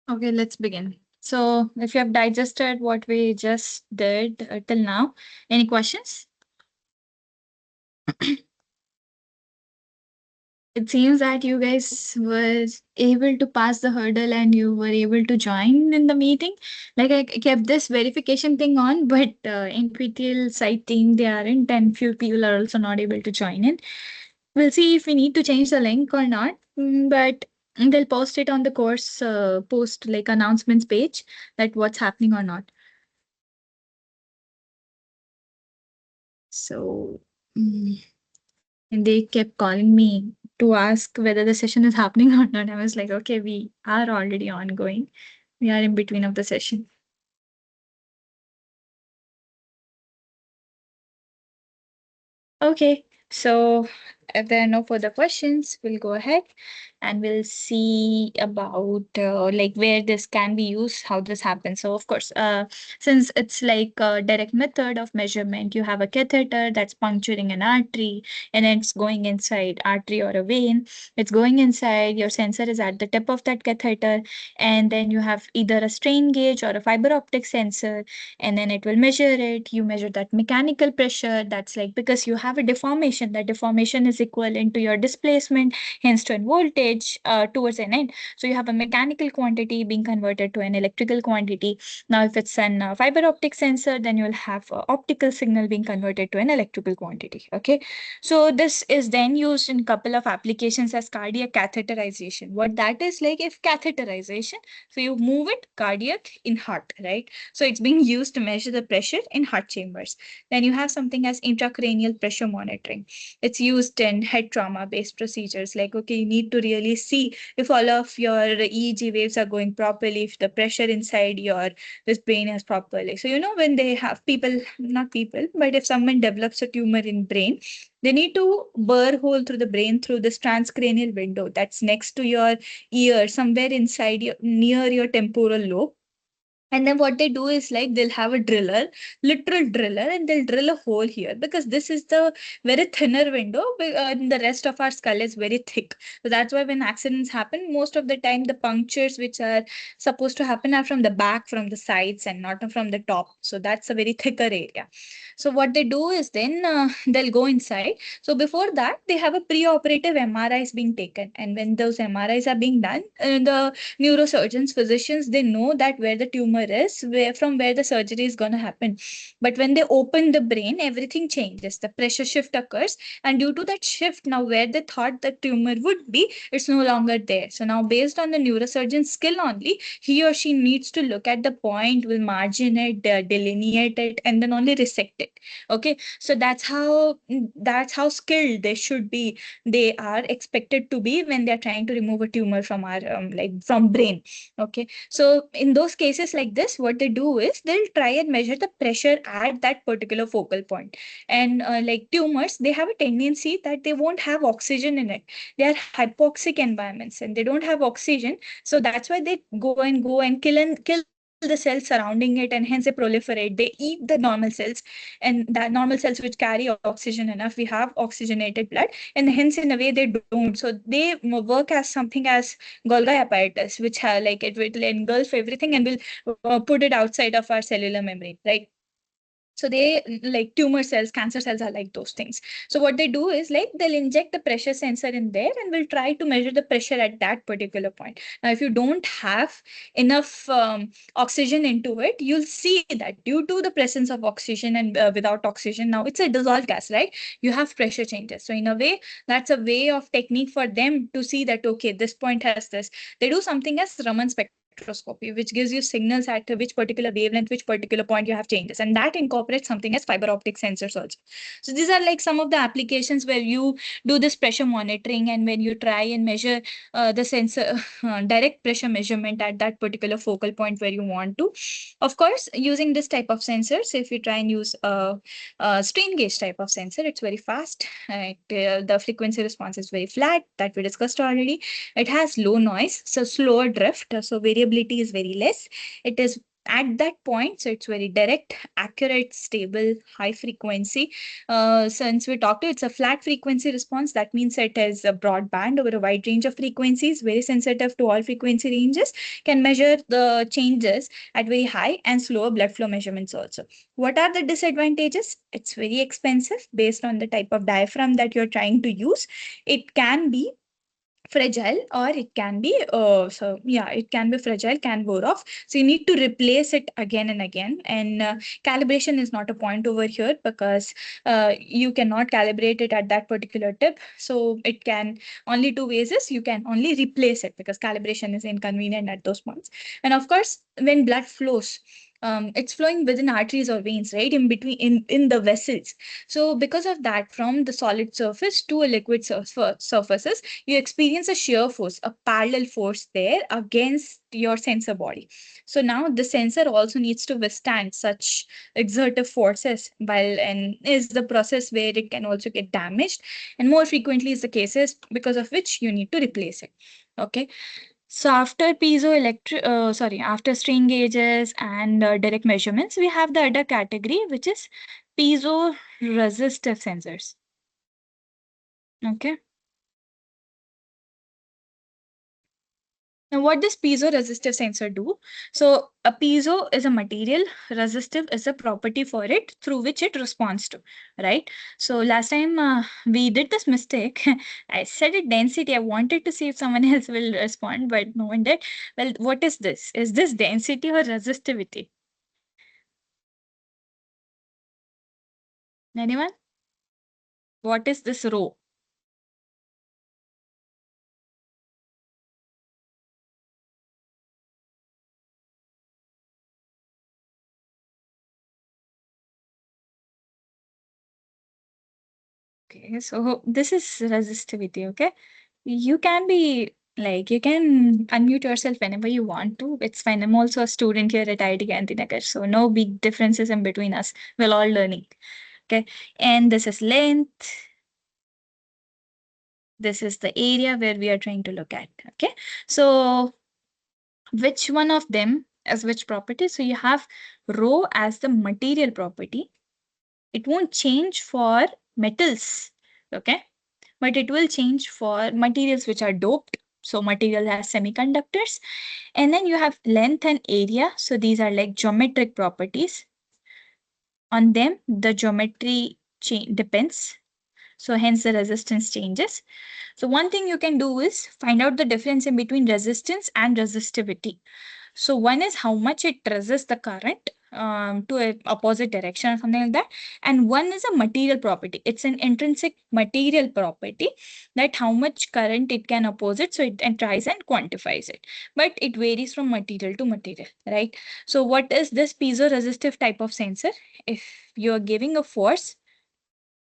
Okay, let's begin. So, if you have digested what we just did till now, any questions? It seems that you guys were able to pass the hurdle and you were able to join in the meeting. Like I kept this verification thing on, but NPTEL site team they aren't, and few people are also not able to join in. We'll see if we need to change the link or not. But they'll post it on the course post like announcements page that what's happening or not. So. mm, And they kept calling me to ask whether the session is happening or not. I was like, okay, we are already ongoing. We are in between of the session. Okay, so if there are no further questions, we'll go ahead and we'll see about like where this can be used, how this happens. So of course, since it's like a direct method of measurement, you have a catheter that's puncturing an artery and it's going inside artery or a vein. It's going inside, your sensor is at the tip of that catheter, and then you have either a strain gauge or a fiber optic sensor, and then it will measure it. You measure that mechanical pressure. That's like because you have a deformation, that deformation is equivalent to your displacement, hence to an voltage towards an end. So you have a mechanical quantity being converted to an electrical quantity. Now if it's an fiber optic sensor, then you'll have optical signal being converted to an electrical quantity. Okay, so this is then used in couple of applications as cardiac catheterization. What that is like, if catheterization, so you move it cardiac in heart, right? So it's being used to measure the pressure in heart chambers. Then you have something as intracranial pressure monitoring. It's used in head trauma based procedures. Like, okay, you need to really see if all of your EEG waves are going properly, if the pressure inside your this brain is properly. So, when they have people, not people, but if someone develops a tumor in brain, they need to burr hole through the brain through this transcranial window that's next to your ear, somewhere inside your near your temporal lobe. And then what they do is like they'll have a driller, literal driller, and they'll drill a hole here because this is the very thinner window. And the rest of our skull is very thick. So that's why when accidents happen, most of the time the punctures which are supposed to happen are from the back, from the sides, and not from the top. So that's a very thicker area. So what they do is then they'll go inside. So before that, they have a pre-operative MRIs being taken, and when those MRIs are being done, the neurosurgeons, physicians, they know that where the tumor is, where the surgery is going to happen. But when they open the brain, everything changes. The pressure shift occurs, and due to that shift, now where they thought the tumor would be, it's no longer there. So now, based on the neurosurgeon's skill only, he or she needs to look at the point, will margin it, delineate it, and then only resect it. Okay, so that's how skilled they should be, they are expected to be when they're trying to remove a tumor from our like from brain. Okay, so in those cases like this, what they do is they'll try and measure the pressure at that particular focal point. And like tumors, they have a tendency that they won't have oxygen in it. They are hypoxic environments and they don't have oxygen. So that's why they go and kill the cells surrounding it, and hence they proliferate. They eat the normal cells, and that normal cells which carry oxygen enough, we have oxygenated blood, and hence in a way they don't. So they work as something as Golgi apparatus, which like it will engulf everything and will put it outside of our cellular membrane, right? So they like tumor cells, cancer cells are like those things. So what they do is like they'll inject the pressure sensor in there and will try to measure the pressure at that particular point. Now, if you don't have enough oxygen into it, you'll see that due to the presence of oxygen and without oxygen, now it's a dissolved gas, right? You have pressure changes. So in a way, that's a way of technique for them to see that, okay, this point has this. They do something as Raman spectroscopy, which gives you signals at which particular wavelength, which particular point you have changes. And that incorporates something as fiber optic sensors also. So these are like some of the applications where you do this pressure monitoring, and when you try and measure the sensor, direct pressure measurement at that particular focal point where you want to. Of course, using this type of sensors, if you try and use a strain gauge type of sensor, it's very fast. The frequency response is very flat, that we discussed already. It has low noise, so slower drift, so variability is very less. It is at that point. So it's very direct, accurate, stable, high frequency. Since we talked, it's a flat frequency response. That means it is a broadband over a wide range of frequencies, very sensitive to all frequency ranges, can measure the changes at very high and slower blood flow measurements also. What are the disadvantages? It's very expensive based on the type of diaphragm that you're trying to use. It can be fragile, or it can be it can be fragile, can wear off, so you need to replace it again and again. And calibration is not a point over here, because you cannot calibrate it at that particular tip. So it can only two ways is you can only replace it, because calibration is inconvenient at those points. And of course, when blood flows, it's flowing within arteries or veins, right, in between, in the vessels. So because of that, from the solid surface to a liquid surfaces, you experience a shear force, a parallel force there against your sensor body. So now the sensor also needs to withstand such exertive forces, while and is the process where it can also get damaged, and more frequently is the cases because of which you need to replace it. Okay. So after strain gauges and direct measurements, we have the other category, which is piezoresistive sensors. Okay. Now, what does piezoresistive sensor do? So, a piezo is a material, resistive is a property for it through which it responds to, right? So, last time we did this mistake. I said it density. I wanted to see if someone else will respond, but no one did. Well, what is this? Is this density or resistivity? Anyone? What is this rho? Okay, so this is resistivity, okay? You can be like, you can unmute yourself whenever you want to. It's fine. I'm also a student here at IIT Gandhinagar, so no big differences in between us. We're all learning. Okay. And this is length. This is the area where we are trying to look at. Okay. So which one of them is which property? So you have rho as the material property. It won't change for metals. Okay. But it will change for materials which are doped. So material has semiconductors. And then you have length and area. So these are like geometric properties. On them, the geometry depends. So hence the resistance changes. So one thing you can do is find out the difference in between resistance and resistivity. So one is how much it resists the current to a opposite direction or something like that. And one is a material property. It's an intrinsic material property, that how much current it can oppose it. So it and tries and quantifies it. But it varies from material to material, right? So what is this piezoresistive type of sensor? If you're giving a force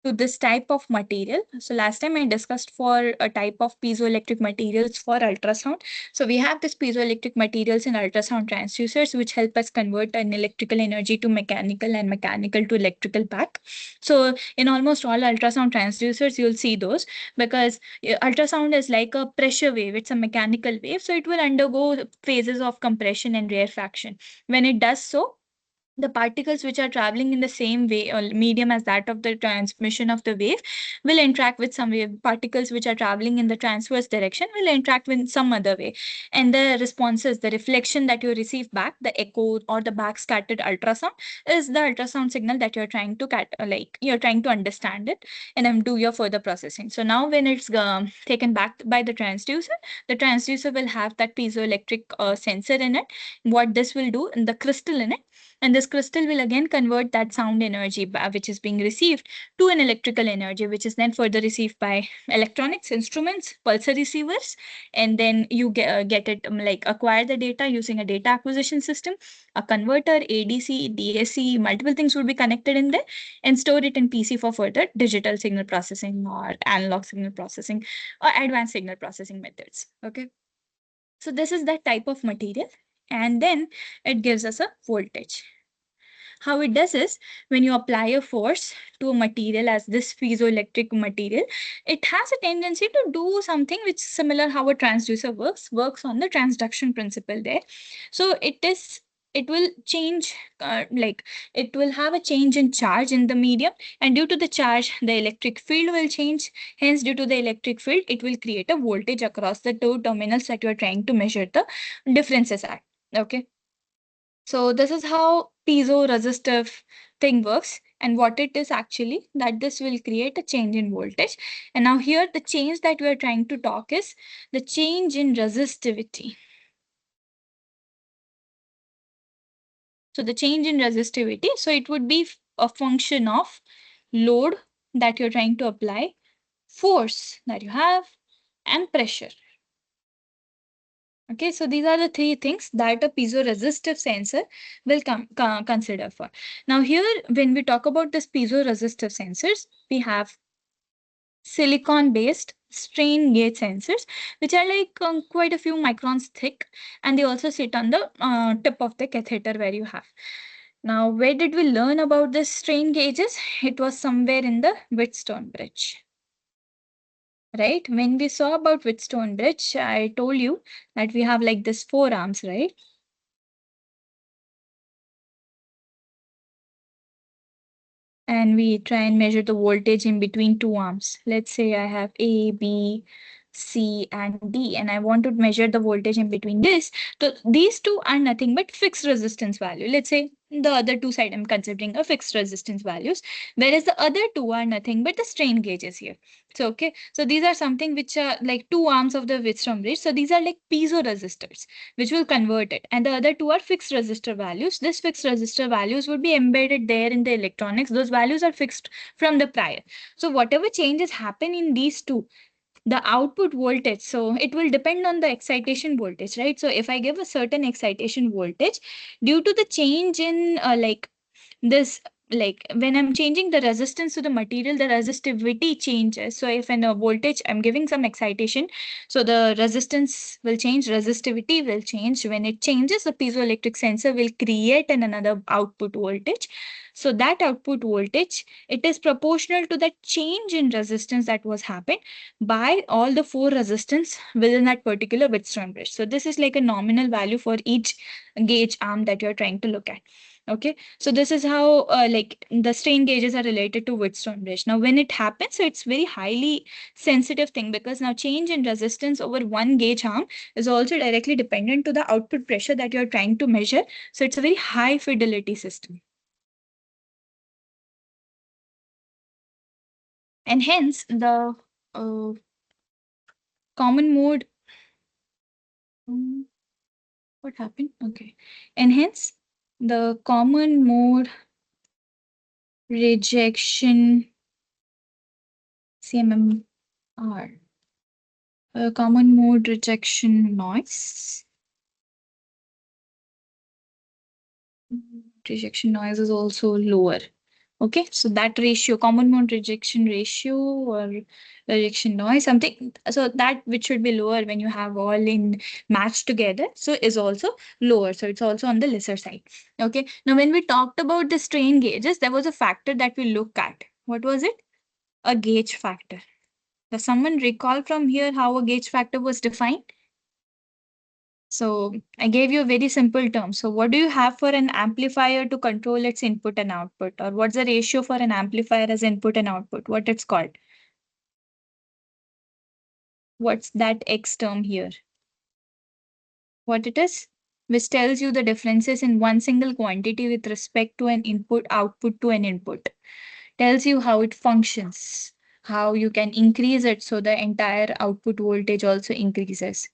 to this type of material. So last time I discussed for a type of piezoelectric materials for ultrasound. So we have this piezoelectric materials in ultrasound transducers, which help us convert an electrical energy to mechanical and mechanical to electrical back. So in almost all ultrasound transducers, you'll see those, because ultrasound is like a pressure wave. It's a mechanical wave. So it will undergo phases of compression and rarefaction. When it does so, the particles which are traveling in the same way or medium as that of the transmission of the wave will interact with some wave. Particles which are traveling in the transverse direction will interact with some other way. And the responses, the reflection that you receive back, the echo or the backscattered ultrasound, is the ultrasound signal that you're trying to you're trying to understand it and do your further processing. So now when it's taken back by the transducer will have that piezoelectric sensor in it. What this will do, in the crystal in it, and this crystal will again convert that sound energy which is being received to an electrical energy, which is then further received by electronics, instruments, pulsar receivers. And then you get it, like acquire the data using a data acquisition system, a converter, ADC, DAC, multiple things will be connected in there, and store it in PC for further digital signal processing or analog signal processing or advanced signal processing methods. Okay. So this is that type of material. And then it gives us a voltage. How it does is, when you apply a force to a material as this piezoelectric material, it has a tendency to do something which is similar how a transducer works on the transduction principle there. So it is it will change, like it will have a change in charge in the medium, and due to the charge the electric field will change. Hence, due to the electric field, it will create a voltage across the two terminals that you are trying to measure the differences at. Okay, so this is how piezo-resistive thing works, and what it is actually that this will create a change in voltage. And now here the change that we are trying to talk is the change in resistivity. So the change in resistivity, so it would be a function of load that you're trying to apply, force that you have, and pressure. Okay, so these are the three things that a piezoresistive sensor will consider for. Now here, when we talk about this piezoresistive sensors, we have silicon-based strain gauge sensors, which are like quite a few microns thick, and they also sit on the tip of the catheter where you have. Now, where did we learn about this strain gauges? It was somewhere in the Wheatstone Bridge. Right? When we saw about Wheatstone Bridge, I told you that we have like this four arms, right? And we try and measure the voltage in between two arms. Let's say I have A, B, C, and D, and I want to measure the voltage in between this. So these two are nothing but fixed resistance value. Let's say the other two side I'm considering a fixed resistance values, whereas the other two are nothing but the strain gauges here. So okay, so these are something which are like two arms of the Wheatstone bridge. So these are like piezo resistors, which will convert it. And the other two are fixed resistor values. This fixed resistor values would be embedded there in the electronics. Those values are fixed from the prior. So whatever changes happen in these two, the output voltage, so it will depend on the excitation voltage, right? So if I give a certain excitation voltage, due to the change in this, like when I'm changing the resistance to the material, the resistivity changes. So if in a voltage I'm giving some excitation, so the resistance will change, resistivity will change. When it changes, the piezoelectric sensor will create another output voltage. So that output voltage, it is proportional to that change in resistance that was happened by all the four resistance within that particular Wheatstone bridge. So this is like a nominal value for each gauge arm that you're trying to look at. Okay, so this is how like the strain gauges are related to Wheatstone bridge. Now, when it happens, so it's very highly sensitive thing, because now change in resistance over one gauge arm is also directly dependent to the output pressure that you're trying to measure. So it's a very high fidelity system. And hence the uh, common mode, um, what happened? Okay. And hence the common mode rejection CMMR, common mode rejection noise. Rejection noise is also lower. Okay, so that ratio, common mode rejection ratio or rejection noise, something, so that which should be lower when you have all in matched together, so is also lower. So it's also on the lesser side. Okay, now when we talked about the strain gauges, there was a factor that we look at. What was it? A gauge factor. Does someone recall from here how a gauge factor was defined? So I gave you a very simple term. So what do you have for an amplifier to control its input and output? Or what's the ratio for an amplifier as input and output? What it's called? What's that X term here? What it is? Which tells you the differences in one single quantity with respect to an input, output to an input. Tells you how it functions, how you can increase it so the entire output voltage also increases.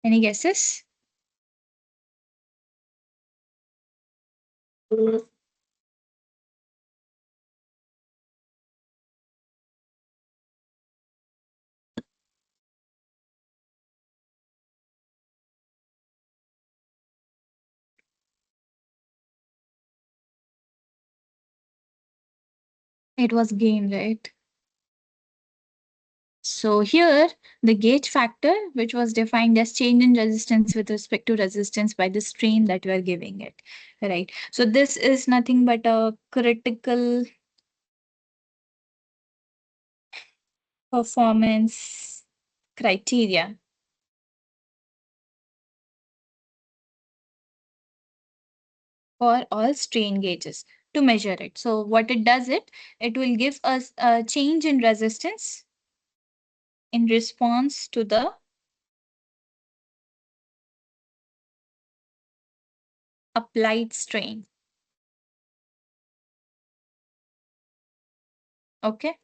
Any guesses? It was gain, right? So here, the gauge factor, which was defined as change in resistance with respect to resistance by the strain that you are giving it, right? So this is nothing but a critical performance criteria for all strain gauges to measure it. So what it does, it will give us a change in resistance in response to the applied strain. Okay.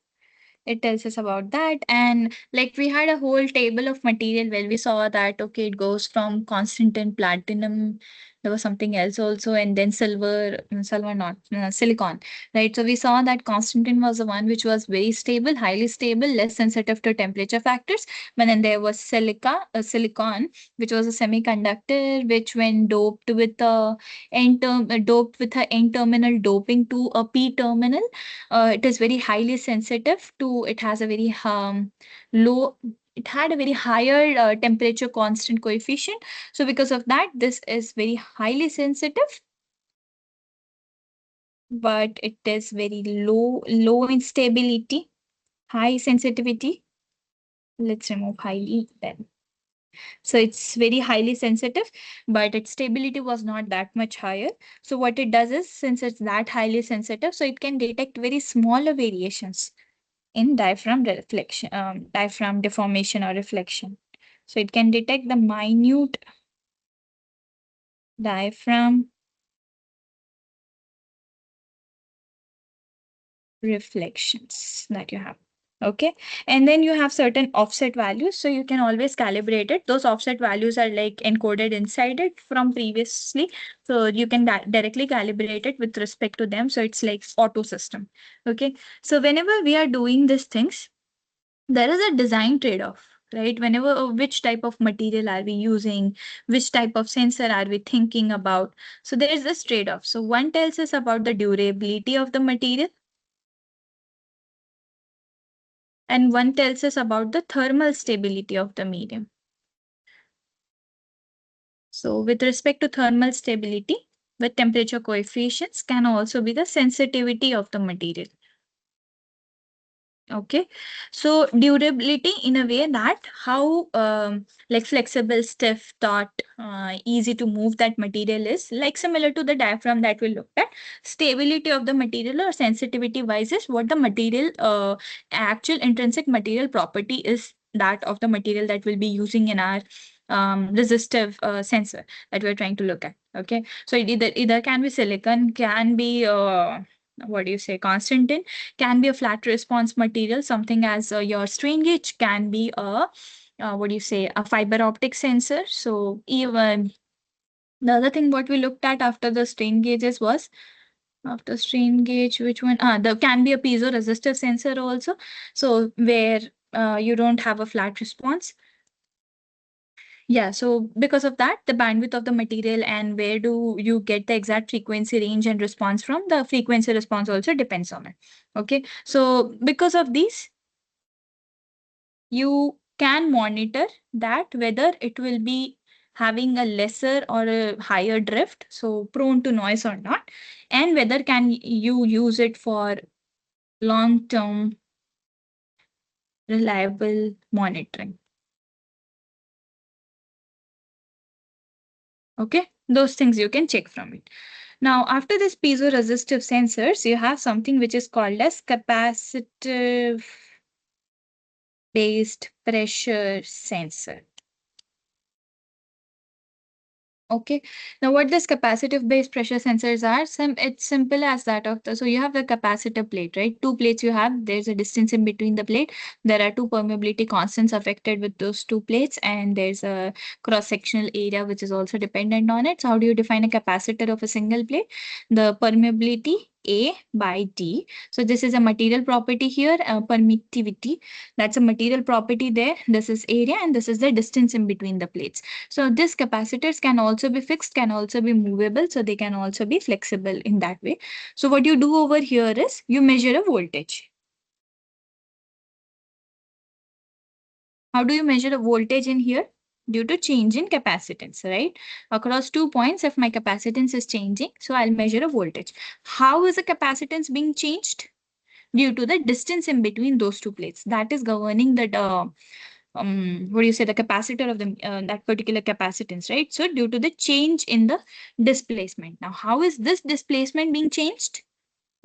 It tells us about that. And like we had a whole table of material where we saw that, okay, it goes from constant and platinum. There was something else also, and then silver not, silicon, right? So we saw that Constantine was the one which was very stable, highly stable, less sensitive to temperature factors. But then there was silicon, which was a semiconductor, which when doped with a doped with a N terminal doping to a P terminal, it is very highly sensitive to, it has a very low, it had a very higher temperature constant coefficient. So because of that, this is very highly sensitive, but it is very low in stability, high sensitivity. Let's remove highly then. So it's very highly sensitive, but its stability was not that much higher. So what it does is, since it's that highly sensitive, so it can detect very smaller variations in diaphragm deformation or reflection. So it can detect the minute diaphragm reflections that you have. Okay. And then you have certain offset values. So you can always calibrate it. Those offset values are like encoded inside it from previously. So you can directly calibrate it with respect to them. So it's like auto system. Okay. So whenever we are doing these things, there is a design trade-off, right? Whenever which type of material are we using, which type of sensor are we thinking about? So there is this trade-off. So one tells us about the durability of the material, and one tells us about the thermal stability of the medium. So with respect to thermal stability, with temperature coefficients can also be the sensitivity of the material. Okay, so durability in a way that how like flexible, stiff, taut, easy to move that material is, like similar to the diaphragm that we looked at. Stability of the material or sensitivity wise is what the material actual intrinsic material property is, that of the material that we'll be using in our resistive sensor that we're trying to look at. Okay, so it either can be silicon, can be what do you say, Constantine, can be a flat response material, something as your strain gauge, can be a what do you say, a fiber optic sensor. So even the other thing what we looked at after the strain gauges was, after strain gauge, which one? There can be a piezoresistive sensor also. So where you don't have a flat response. Yeah, so because of that, the bandwidth of the material and where do you get the exact frequency range and response from, the frequency response also depends on it. Okay, so because of these, you can monitor that whether it will be having a lesser or a higher drift, so prone to noise or not, and whether can you use it for long-term reliable monitoring. Okay, those things you can check from it. Now, after this piezoresistive sensors, you have something which is called as capacitive based pressure sensor. Okay. Now, what this capacitive based pressure sensors are, it's simple as that of the, so you have the capacitor plate, right? Two plates you have, there's a distance in between the plate. There are two permeability constants affected with those two plates, and there's a cross-sectional area which is also dependent on it. So how do you define a capacitor of a single plate? The permeability A by D. So this is a material property here, permittivity. That's a material property there. This is area, and this is the distance in between the plates. So these capacitors can also be fixed, can also be movable, so they can also be flexible in that way. So what you do over here is you measure a voltage. How do you measure a voltage in here? Due to change in capacitance, right? Across 2 points, if my capacitance is changing, so I'll measure a voltage. How is the capacitance being changed? due to the distance in between those two plates. That is governing that what do you say, the capacitor of the that particular capacitance, right? So due to the change in the displacement. Now, how is this displacement being changed?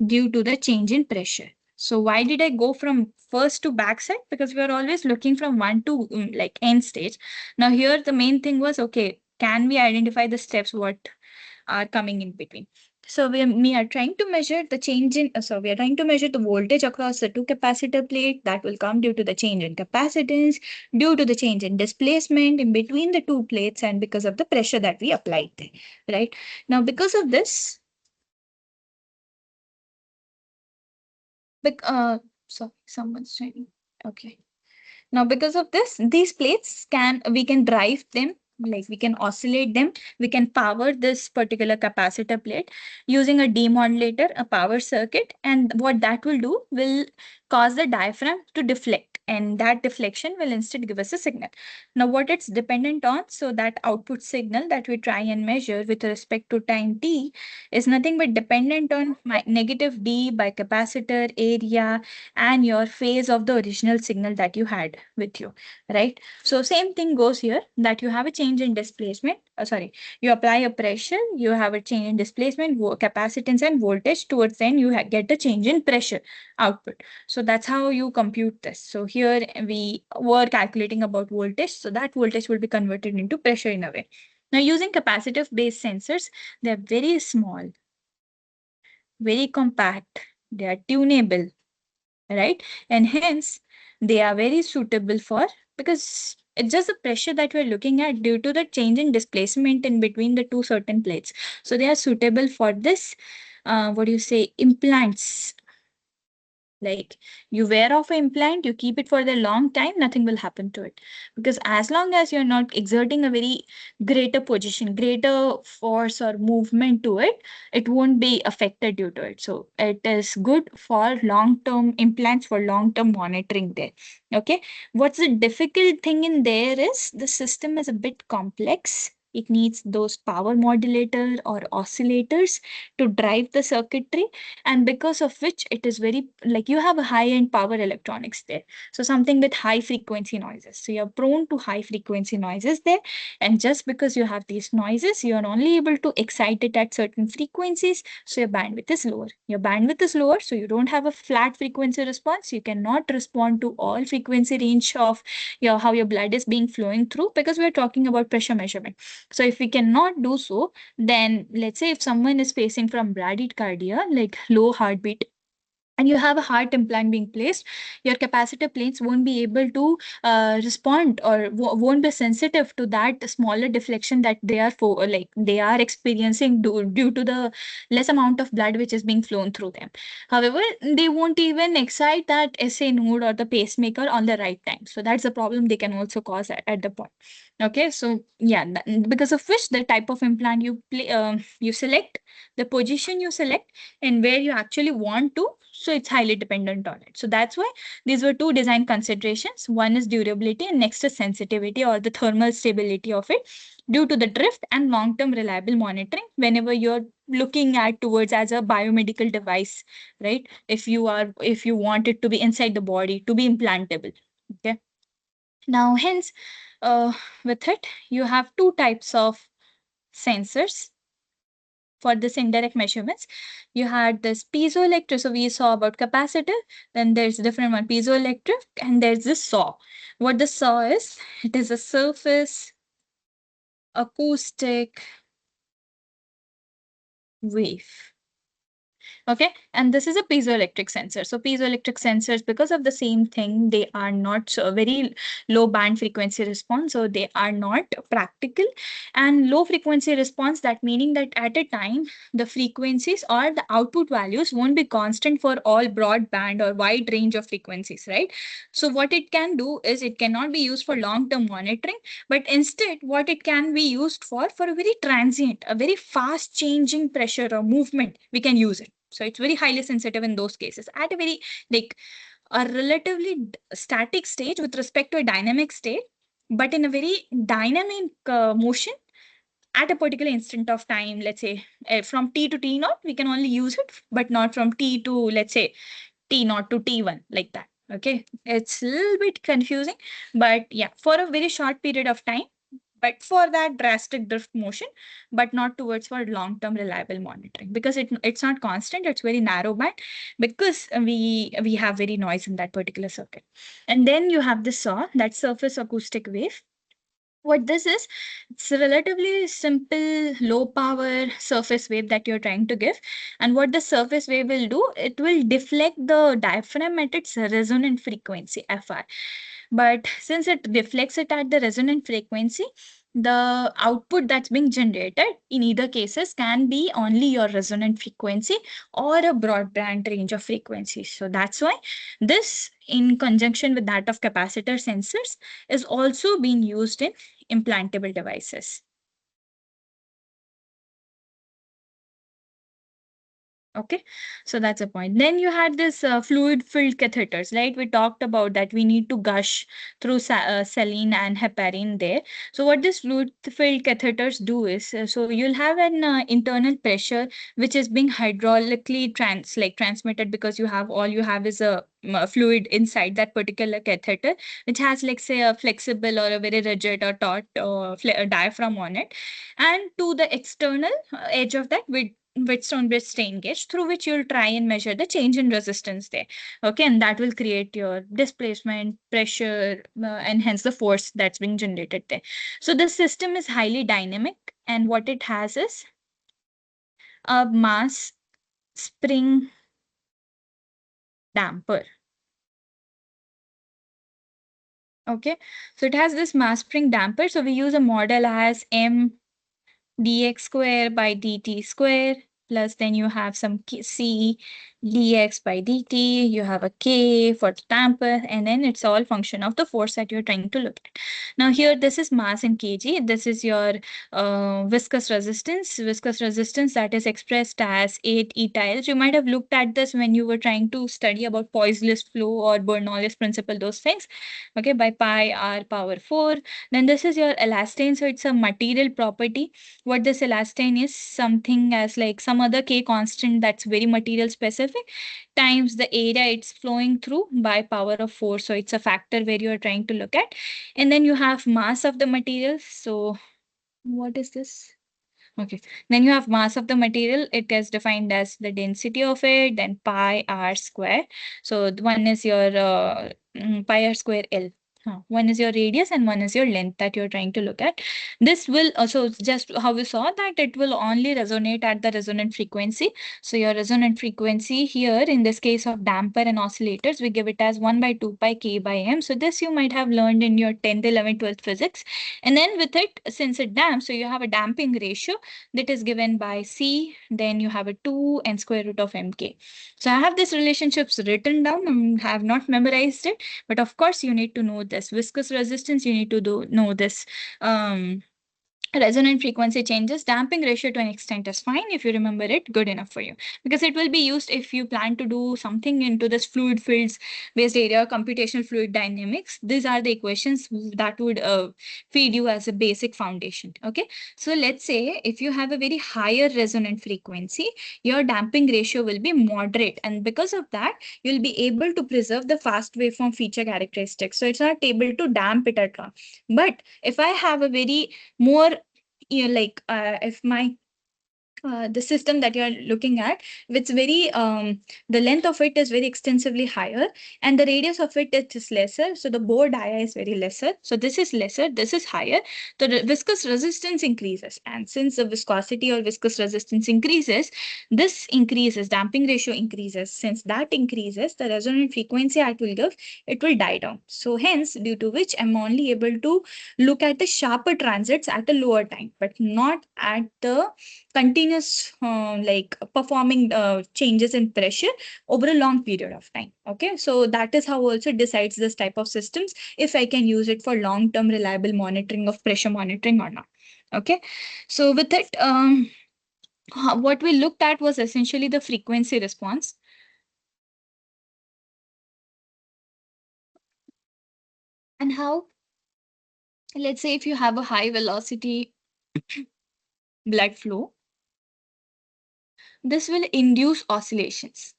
Due to the change in pressure. So why did I go from first to back side? Because we are always looking from one to like end stage. Now here the main thing was, okay, can we identify the steps what are coming in between? So we are trying to measure the change in, so we are trying to measure the voltage across the two capacitor plate that will come due to the change in capacitance, due to the change in displacement in between the two plates, and because of the pressure that we applied there, right? Now, because of this, sorry, someone's trying. Okay. Now, because of this, these plates we can drive them, like we can oscillate them. We can power this particular capacitor plate using a demodulator, a power circuit. And what that will do will cause the diaphragm to deflect. And that deflection will instead give us a signal. Now, what it's dependent on, so that output signal that we try and measure with respect to time t is nothing but dependent on my negative d by capacitor area and your phase of the original signal that you had with you, right? So same thing goes here, that you have a change in displacement. Sorry, you apply a pressure, you have a change in displacement, capacitance and voltage. Towards then you get a change in pressure output. So that's how you compute this. So here we were calculating about voltage. So that voltage will be converted into pressure in a way. Now, using capacitive based sensors, they're very small, very compact, they are tunable, right? And hence they are very suitable for, because it's just the pressure that we're looking at due to the change in displacement in between the two certain plates. So they are suitable for this, what do you say, implants. Like, you wear off an implant, you keep it for a long time, nothing will happen to it. Because as long as you're not exerting a very greater position, greater force or movement to it, it won't be affected due to it. So it is good for long-term implants, for long-term monitoring there. Okay. What's the difficult thing in there is the system is a bit complex. It needs those power modulator or oscillators to drive the circuitry, and because of which it is very, like, you have a high end power electronics there, so something with high frequency noises, so you're prone to high frequency noises there. And just because you have these noises, you are only able to excite it at certain frequencies, so your bandwidth is lower, so you don't have a flat frequency response. You cannot respond to all frequency range of your how your blood is being flowing through, because we're talking about pressure measurement. So if we cannot do so, then let's say if someone is facing from bradycardia, like low heartbeat, and you have a heart implant being placed, your capacitor plates won't be able to respond, or won't be sensitive to that smaller deflection that they are for, like they are experiencing due to the less amount of blood which is being flown through them. However, they won't even excite that SA node or the pacemaker on the right time. So that's the problem they can also cause at the point. Okay, so yeah, because of which the type of implant you select, the position you select, and where you actually want to, so it's highly dependent on it. So that's why these were two design considerations. One is durability and next is sensitivity or the thermal stability of it due to the drift, and long-term reliable monitoring whenever you're looking at towards as a biomedical device, right? If you want it to be inside the body, to be implantable. Okay. Now, hence, uh, with it, you have two types of sensors for this indirect measurements. You had this piezoelectric, so we saw about capacitive, then there's a different one, piezoelectric, and there's this SAW. What the SAW is, it is a surface acoustic wave. Okay, and this is a piezoelectric sensor. So piezoelectric sensors, because of the same thing, they are not so very low band frequency response, so they are not practical. And low frequency response, that meaning that at a time the frequencies or the output values won't be constant for all broadband or wide range of frequencies, right? So what it can do is, it cannot be used for long term monitoring, but instead what it can be used for a very transient, a very fast changing pressure or movement, we can use it. So it's very highly sensitive in those cases at a very, like, a relatively static stage with respect to a dynamic state, but in a very dynamic motion at a particular instant of time. Let's say from t to t naught, we can only use it, but not from t to, let's say, T naught to T1, like that. Okay, it's a little bit confusing, but yeah, for a very short period of time, but for that drastic drift motion, but not towards for long-term reliable monitoring, because it's not constant, it's very narrow band, because we have very noise in that particular circuit. And then you have the SAW, that surface acoustic wave. What this is, it's a relatively simple low power surface wave that you're trying to give. And what the surface wave will do, it will deflect the diaphragm at its resonant frequency, FR. But since it deflects it at the resonant frequency, the output that's being generated in either cases can be only your resonant frequency or a broadband range of frequencies. So that's why this, in conjunction with that of capacitor sensors, is also being used in implantable devices. Okay, so that's a point. Then you had this fluid-filled catheters, right? We talked about that we need to gush through saline and heparin there. So what this fluid-filled catheters do is, so you'll have an internal pressure which is being hydraulically transmitted, because you have is a fluid inside that particular catheter, which has, like, say, a flexible or a very rigid or taut diaphragm on it, and to the external edge of that with Whetstone bridge strain gauge, through which you'll try and measure the change in resistance there. Okay, and that will create your displacement, pressure, and hence the force that's being generated there. So the system is highly dynamic, and what it has is a mass spring damper. Okay, so it has this mass spring damper. So we use a model as m dx square by dt square, plus then you have some c dx by dt, you have a k for the damper, and then it's all function of the force that you're trying to look at. Now here, this is mass in kg. This is your viscous resistance that is expressed as 8 eta. You might have looked at this when you were trying to study about Poiseuille's flow or Bernoulli's principle, those things. Okay, by pi r power 4. Then this is your elastane. So it's a material property. What this elastane is, something as like some other k constant that's very material specific, times the area it's flowing through by power of 4. So it's a factor where you are trying to look at. And then you have mass of the material. So what is this? Okay. Then you have mass of the material. It is defined as the density of it, then pi r square. So one is your pi r square L. One is your radius and one is your length that you're trying to look at. This will also, just how we saw that, it will only resonate at the resonant frequency. So your resonant frequency here, in this case of damper and oscillators, we give it as 1 by 2 pi k by m. So this you might have learned in your 10th, 11th, 12th physics. And then with it, since it damps, so you have a damping ratio that is given by C, then you have a 2 and square root of mk. So I have these relationships written down and have not memorized it, but of course you need to know this. Viscous resistance, you need to know this. Resonant frequency changes, damping ratio to an extent is fine. If you remember it, good enough for you, because it will be used if you plan to do something into this fluid fields based area, computational fluid dynamics. These are the equations that would feed you as a basic foundation. Okay, so let's say if you have a very higher resonant frequency, your damping ratio will be moderate, and because of that, you'll be able to preserve the fast waveform feature characteristics. So it's not able to damp it at all. But if I have a very more, if my the system that you're looking at, it's very the length of it is very extensively higher, and the radius of it is lesser, so the bore dia is very lesser. So this is lesser, this is higher, the viscous resistance increases, and since the viscosity or viscous resistance increases, this increases, damping ratio increases. Since that increases, the resonant frequency I will give, it will die down. So hence, due to which I'm only able to look at the sharper transits at a lower time, but not at the continuous performing changes in pressure over a long period of time. Okay, so that is how also decides this type of systems, if I can use it for long-term reliable monitoring of pressure monitoring or not. Okay, so with it, what we looked at was essentially the frequency response. And how, let's say if you have a high velocity blood flow, this will induce oscillations.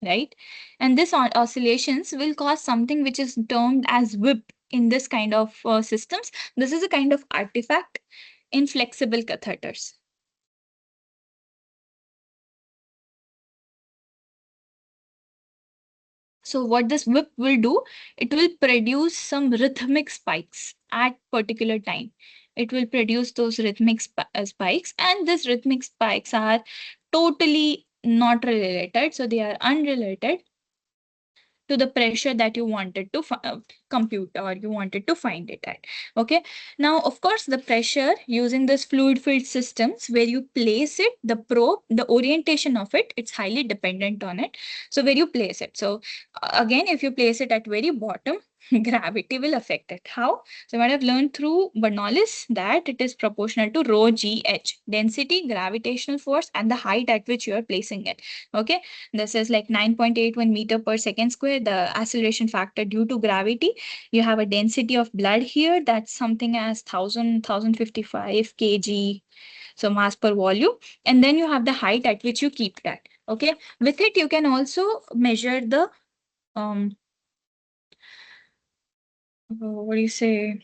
right? And this oscillations will cause something which is termed as whip in this kind of systems. This is a kind of artifact in flexible catheters. So what this whip will do, it will produce some rhythmic spikes at particular time. It will produce those rhythmic spikes, and these rhythmic spikes are totally not related. So they are unrelated to the pressure that you wanted to compute, or you wanted to find it at. Okay. Now, of course, the pressure using this fluid filled systems, where you place it, the probe, the orientation of it, it's highly dependent on it. So where you place it. So again, if you place it at very bottom, gravity will affect it. How? So what I've learned through Bernoullis, that it is proportional to rho g h, density, gravitational force, and the height at which you are placing it. Okay. This is like 9.81 meter per second square, the acceleration factor due to gravity. You have a density of blood here, that's something as 1055 kg, so mass per volume. And then you have the height at which you keep that. Okay. With it, you can also measure the, what do you say?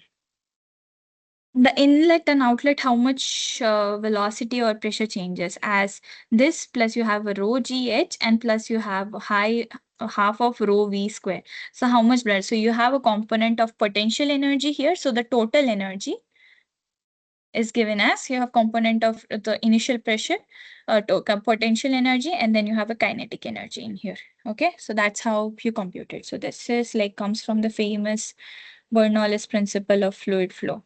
The inlet and outlet, how much velocity or pressure changes, as this plus you have a rho gh, and plus you have high half of rho v square. So how much blood? So you have a component of potential energy here. So the total energy is given as, you have component of the initial pressure, potential energy, and then you have a kinetic energy in here. Okay, so that's how you compute it. So this is like comes from the famous Bernoullis principle of fluid flow.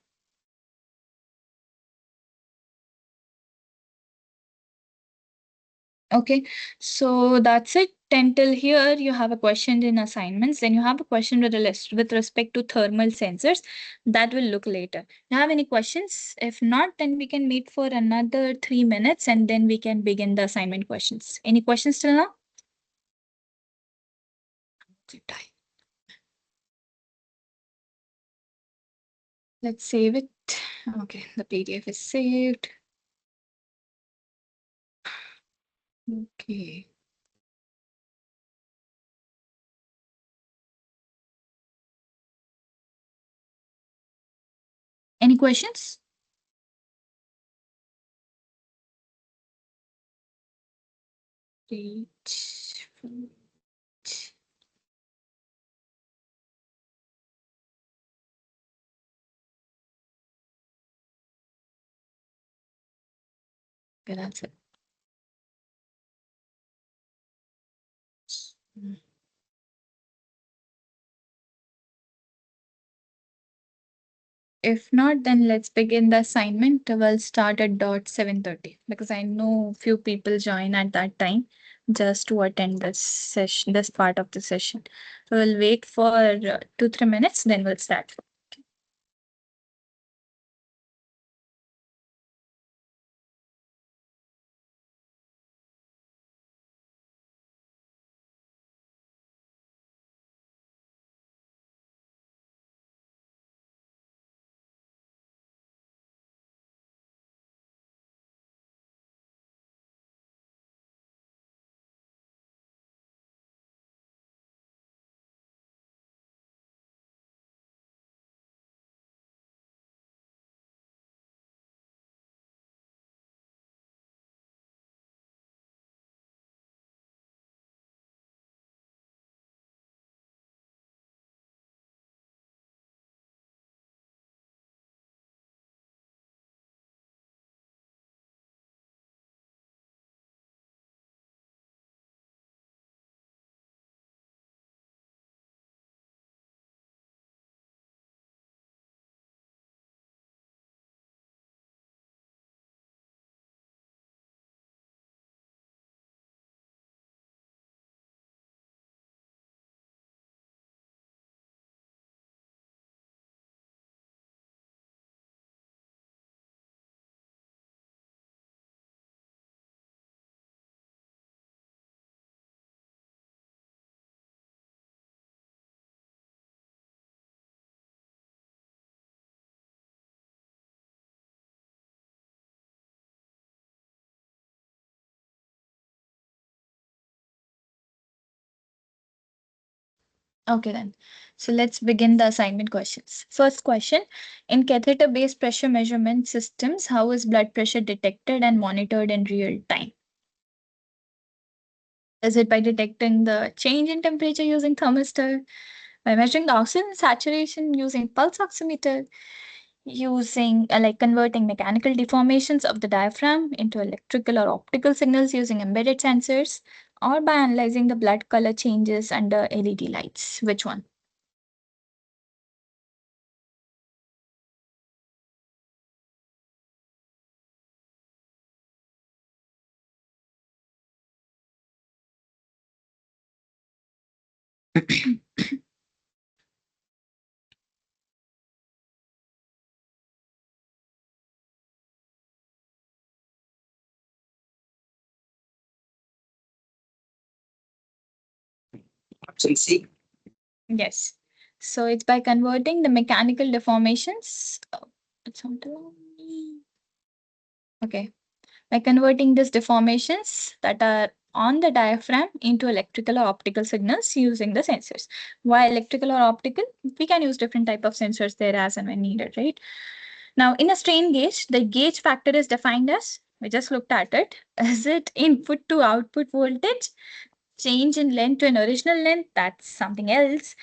Okay, so that's it. Until here, you have a question in assignments. Then you have a question with a list with respect to thermal sensors. That will look later. You have any questions? If not, then we can meet for another 3 minutes, and then we can begin the assignment questions. Any questions till now? Let's save it. Okay, the PDF is saved. Okay. Any questions? Great. Okay, that's it. If not, then let's begin the assignment. We'll start at dot 7:30, because I know few people join at that time just to attend this session, this part of the session. So we'll wait for 2-3 minutes, then we'll start. Okay then. So let's begin the assignment questions. First question, in catheter-based pressure measurement systems, how is blood pressure detected and monitored in real time? Is it by detecting the change in temperature using thermistor, by measuring the oxygen saturation using pulse oximeter, using like converting mechanical deformations of the diaphragm into electrical or optical signals using embedded sensors, or by analyzing the blood color changes under LED lights? Which one? Option C. Yes. So it's by converting the mechanical deformations. It's not allowing me. Okay. By converting these deformations that are on the diaphragm into electrical or optical signals using the sensors. Why electrical or optical? We can use different type of sensors there as and when needed, right? Now, in a strain gauge, the gauge factor is defined as, we just looked at it, is it input to output voltage, change in length to an original length, that's something else,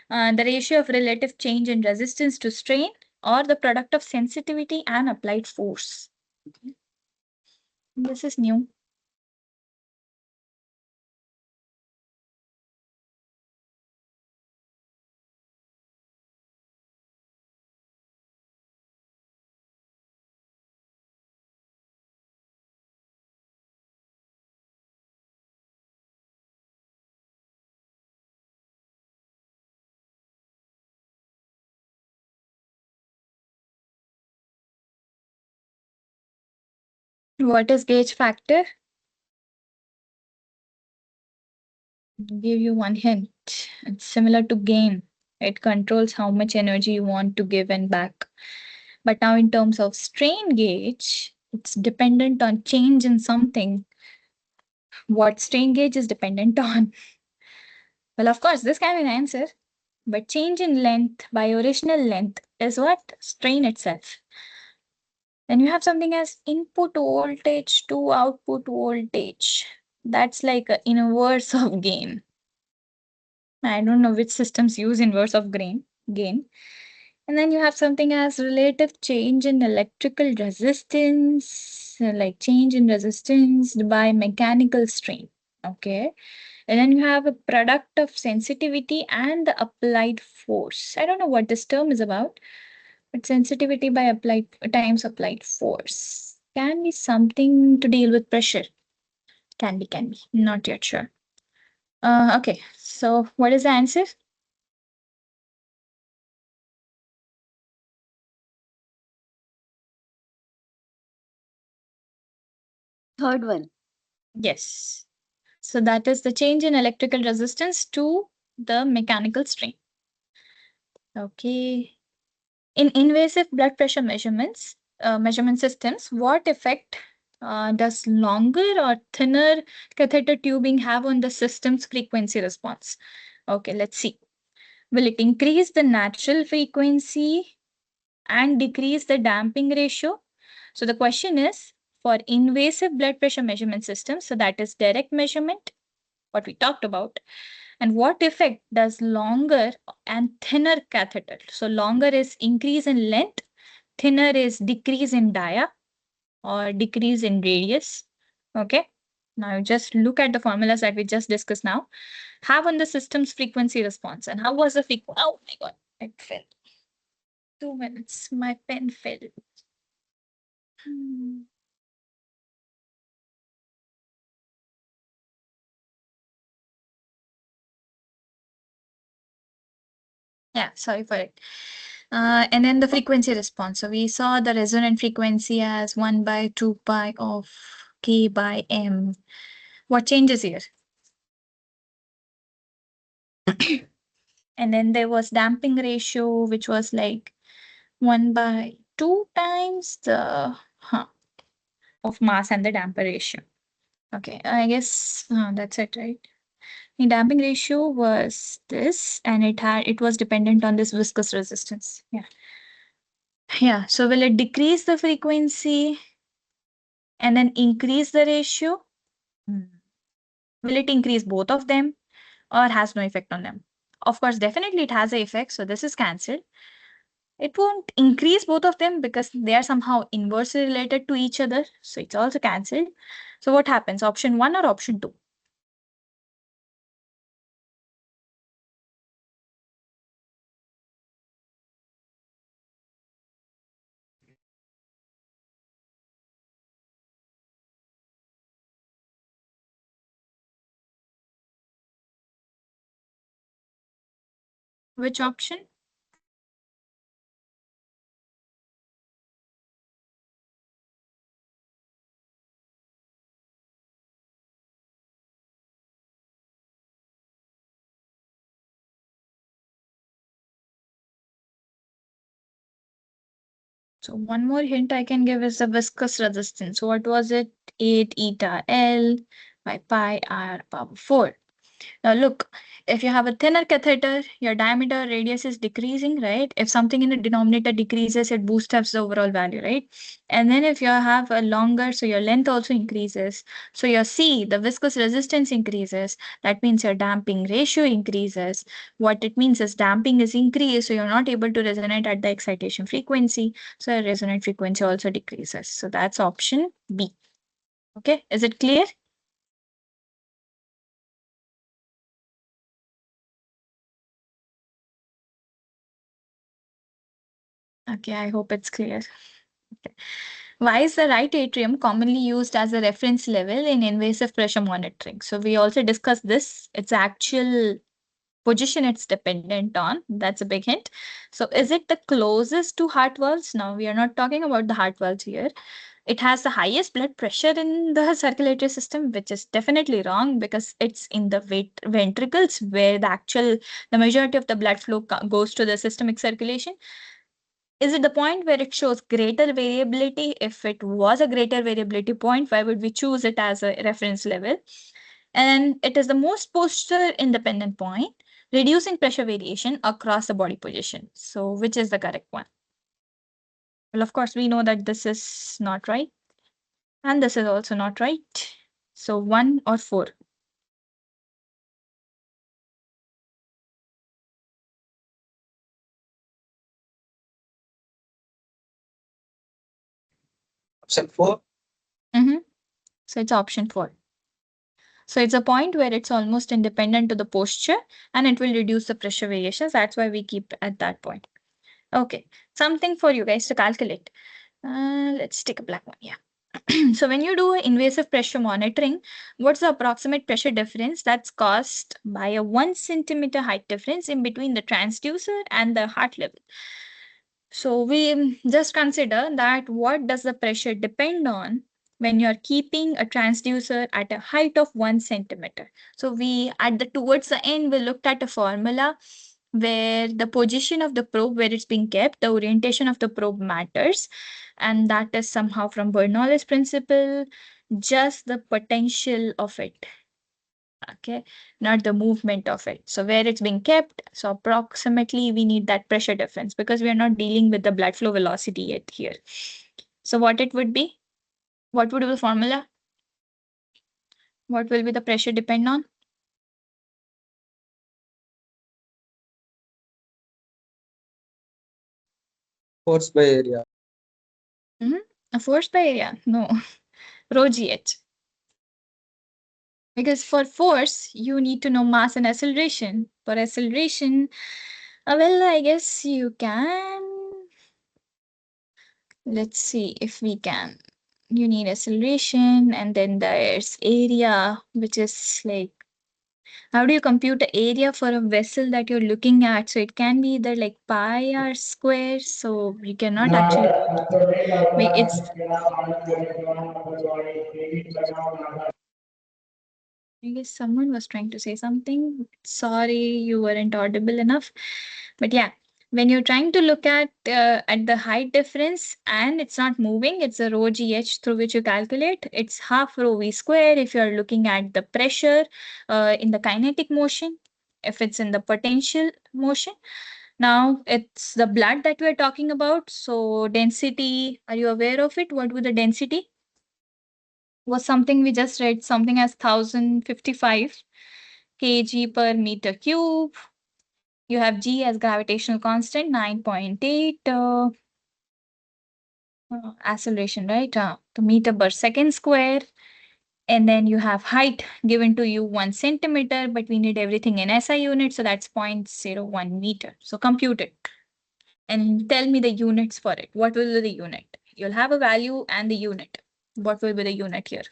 the ratio of relative change in resistance to strain, or the product of sensitivity and applied force. This is new. What is gauge factor? I'll give you one hint. It's similar to gain. It controls how much energy you want to give and back. But now, in terms of strain gauge, it's dependent on change in something. What strain gauge is dependent on? Well, of course, this can be an answer, but change in length by original length is what? Strain itself. Then you have something as input voltage to output voltage. That's like a inverse of gain. I don't know which systems use inverse of gain. And then you have something as relative change in electrical resistance, like change in resistance by mechanical strain. Okay. And then you have a product of sensitivity and the applied force. I don't know what this term is about, but sensitivity by applied times applied force can be something to deal with pressure. Can be. Not yet sure. Okay. So what is the answer? Third one. Yes. So that is the change in electrical resistance to the mechanical strain. Okay. In invasive blood pressure measurement systems, what effect does longer or thinner catheter tubing have on the system's frequency response? Okay, let's see. Will it increase the natural frequency and decrease the damping ratio? So the question is for invasive blood pressure measurement systems, so that is direct measurement, what we talked about, and what effect does longer and thinner catheter? So longer is increase in length, thinner is decrease in dia or decrease in radius. Okay. Now just look at the formulas that we just discussed now. Have on the system's frequency response. And how was the frequency? Oh my God, it fell. 2 minutes. My pen fell. Hmm. Yeah, sorry for it. And then the frequency response. So we saw the resonant frequency as 1 by 2 pi of k by m. What changes here? And then there was damping ratio, which was like 1 by 2 times the of mass and the damper ratio. Okay, I guess that's it, right? The damping ratio was this, and it was dependent on this viscous resistance. Yeah. Yeah. So will it decrease the frequency and then increase the ratio? Hmm. Will it increase both of them or has no effect on them? Of course, definitely it has an effect. So this is cancelled. It won't increase both of them because they are somehow inversely related to each other. So it's also cancelled. So what happens? Option 1 or option 2? Which option? So one more hint I can give is the viscous resistance. So what was it? 8 eta L by pi r power 4. Now look, if you have a thinner catheter, your diameter radius is decreasing, right? If something in the denominator decreases, it boosts up the overall value, right? And then if you have a longer, so your length also increases. So your C, the viscous resistance increases. That means your damping ratio increases. What it means is damping is increased, so you're not able to resonate at the excitation frequency. So your resonant frequency also decreases. So that's option B. Okay, is it clear? Okay, I hope it's clear. Okay. Why is the right atrium commonly used as a reference level in invasive pressure monitoring? So we also discussed this. Its actual position it's dependent on. That's a big hint. So is it the closest to heart valves? Now we are not talking about the heart valves here. It has the highest blood pressure in the circulatory system, which is definitely wrong because it's in the ventricles where the majority of the blood flow goes to the systemic circulation. Is it the point where it shows greater variability? If it was a greater variability point, why would we choose it as a reference level? And it is the most posture independent point, reducing pressure variation across the body position. So which is the correct one? Well, of course, we know that this is not right. And this is also not right. So 1 or 4. Option 4. Mm-hmm. So it's option 4. So it's a point where it's almost independent to the posture and it will reduce the pressure variations. That's why we keep at that point. Okay, something for you guys to calculate. Let's take a black one. Yeah. So when you do invasive pressure monitoring, what's the approximate pressure difference that's caused by a 1 centimeter height difference in between the transducer and the heart level? So we just consider that what does the pressure depend on when you're keeping a transducer at a height of 1 centimeter. So we at the towards the end we looked at a formula where the position of the probe where it's being kept, the orientation of the probe matters, and that is somehow from Bernoulli's principle, just the potential of it. Okay, not the movement of it. So where it's being kept, so approximately we need that pressure difference because we are not dealing with the blood flow velocity yet here. So what it would be? What would be the formula? What will be the pressure depend on? Force by area. Mhm. A force by area? No, rho gh. Because for force, you need to know mass and acceleration. For acceleration, well, I guess you can. Let's see if we can. You need acceleration, and then there's area, which is like, how do you compute the area for a vessel that you're looking at? So it can be either like pi r square, so you cannot actually go to the, wait, it's, I guess someone was trying to say something. Sorry, you weren't audible enough. But yeah, When you're trying to look at the height difference and it's not moving, it's a rho gh through which you calculate. It's half rho v square if you're looking at the pressure in the kinetic motion, if it's in the potential motion. Now it's the blood that we're talking about. So density, are you aware of it? What would the density? Was something we just read, something as 1055 kg per meter cube. You have G as gravitational constant, 9.8 acceleration, right? The meter per second square. And then you have height given to you 1 centimeter, but we need everything in SI unit. So that's 0.01 meter. So compute it and tell me the units for it. What will be the unit? You'll have a value and the unit. What will be the unit here?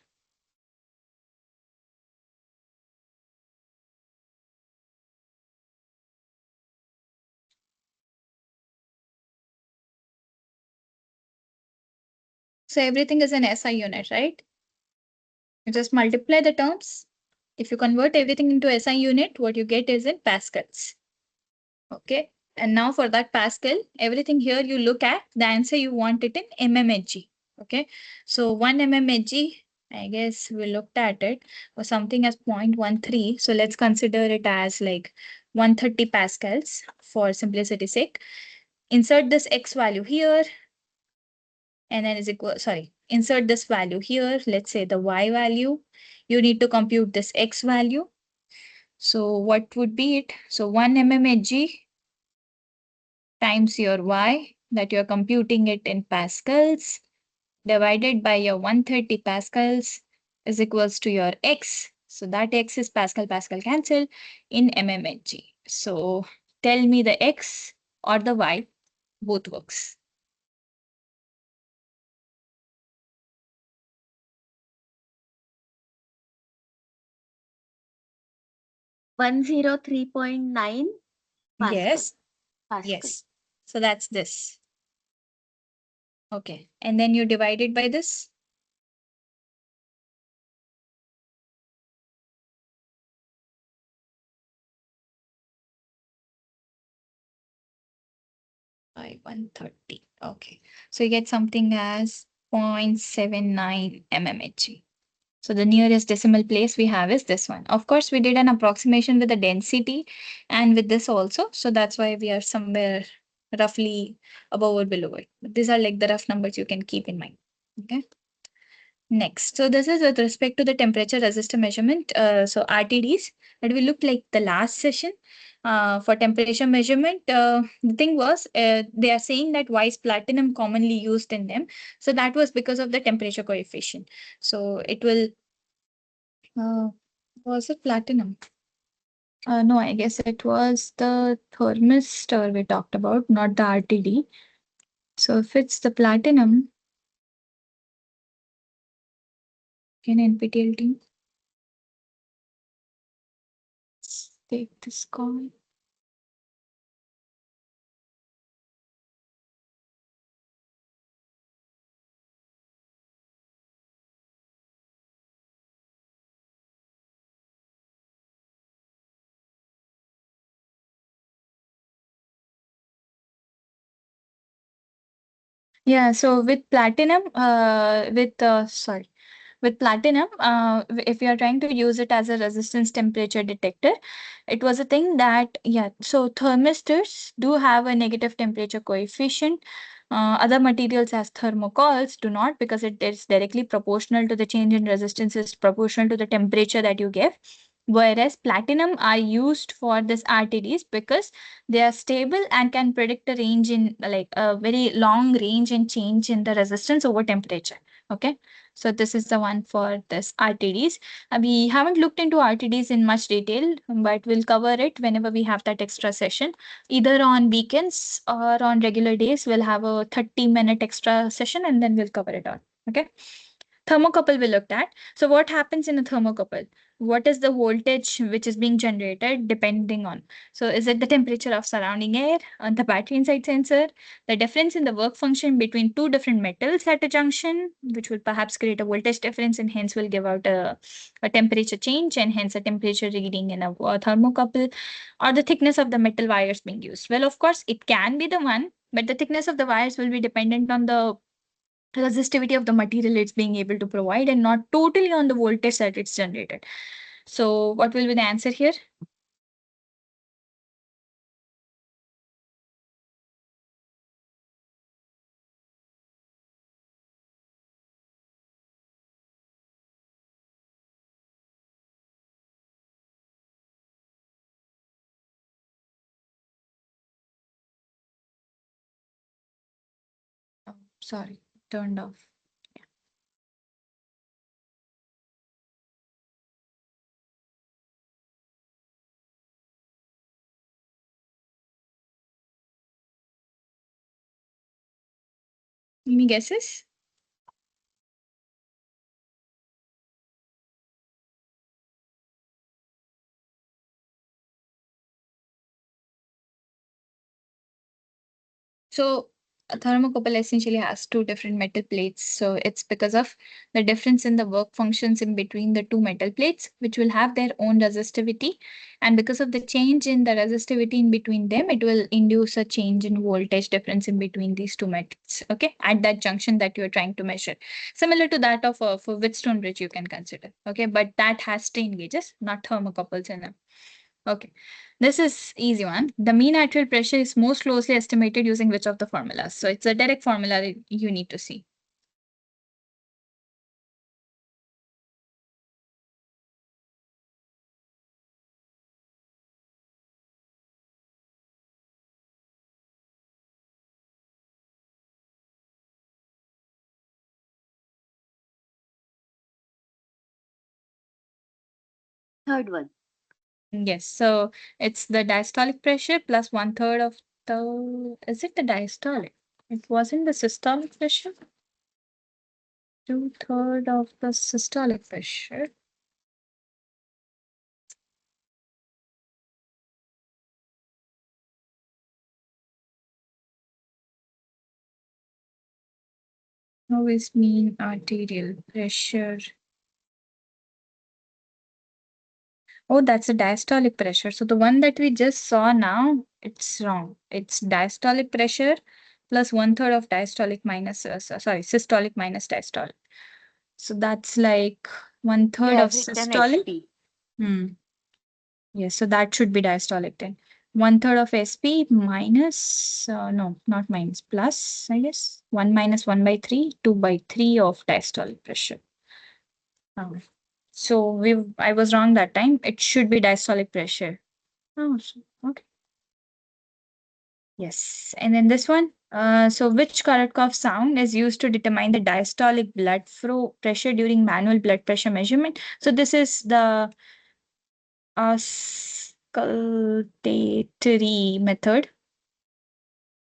So everything is an SI unit, right? You just multiply the terms. If you convert everything into SI unit, what you get is in pascals. Okay. And now for that Pascal, everything here you look at, the answer you want it in mmHg. Okay. So 1 mmHg, I guess we looked at it, was something as 0.13. So let's consider it as like 130 pascals for simplicity's sake. Insert this x value here and then is equal, sorry, insert this value here. Let's say the y value. You need to compute this x value. So what would be it? So 1 mmHg times your y that you're computing it in pascals divided by your 130 pascals is equals to your x. So that x is Pascal, Pascal cancel in mmHg. So tell me the x or the y, both works. 103.9 Pascal. Yes, Pascal. yes. So that's this. Okay. And then you divide it by this. By 130. Okay. So you get something as 0.79 mmHg. So the nearest decimal place we have is this one. Of course, we did an approximation with the density and with this also. So that's why we are somewhere roughly above or below it. But these are like the rough numbers you can keep in mind. Okay. Next, so this is with respect to the temperature resistor measurement. So RTDs that we looked like the last session. For temperature measurement, the thing was they are saying that why is platinum commonly used in them? So that was because of the temperature coefficient. So it will, was it platinum? No, I guess it was the thermistor we talked about, not the RTD. So if it's the platinum, can NPTEL team take this call? Yeah, so with platinum, with platinum, if you are trying to use it as a resistance temperature detector, it was a thing that, yeah, so thermistors do have a negative temperature coefficient. Other materials as thermocols do not because it is directly proportional to the change in resistance is proportional to the temperature that you give. Whereas platinum are used for this RTDs because they are stable and can predict a range in like a very long range and change in the resistance over temperature. Okay. So this is the one for this RTDs. We haven't looked into RTDs in much detail, but we'll cover it whenever we have that extra session. Either on weekends or on regular days, we'll have a 30-minute extra session and then we'll cover it all. Okay. Thermocouple we looked at. So what happens in a thermocouple? What is the voltage which is being generated depending on? So is it the temperature of surrounding air on the battery inside sensor, the difference in the work function between two different metals at a junction, which will perhaps create a voltage difference and hence will give out a temperature change and hence a temperature reading in a thermocouple, or the thickness of the metal wires being used? Well, of course, it can be the one, but the thickness of the wires will be dependent on the resistivity of the material it's being able to provide and not totally on the voltage that it's generated. So what will be the answer here? Oh, sorry, turned off. Any guesses? So a thermocouple essentially has two different metal plates. So it's because of the difference in the work functions in between the two metal plates, which will have their own resistivity. And because of the change in the resistivity in between them, it will induce a change in voltage difference in between these two metals. Okay, at that junction that you're trying to measure. Similar to that of for Wheatstone bridge, you can consider. Okay, but that has strain gauges, not thermocouples in them. Okay, this is easy one. The mean arterial pressure is most closely estimated using which of the formulas? So it's a direct formula that you need to see. Third one. Yes, so it's the diastolic pressure plus 1/3 of the, is it the diastolic? It wasn't the systolic pressure? 2/3 of the systolic pressure. How is mean arterial pressure? Oh, that's a diastolic pressure. So the one that we just saw now, it's wrong. It's diastolic pressure plus 1/3 of diastolic minus, sorry, systolic minus diastolic. So that's like You 1/3 of have written systolic. SP. Hmm. Yes, so that should be diastolic then. 1/3 of SP minus, no, not minus, plus, I guess. 1 minus 1/3, 2/3 of diastolic pressure. Oh. So I was wrong that time. It should be diastolic pressure. Oh, okay. Yes. And then this one. So which Korotkov sound is used to determine the diastolic blood flow pressure during manual blood pressure measurement? So this is the auscultatory method.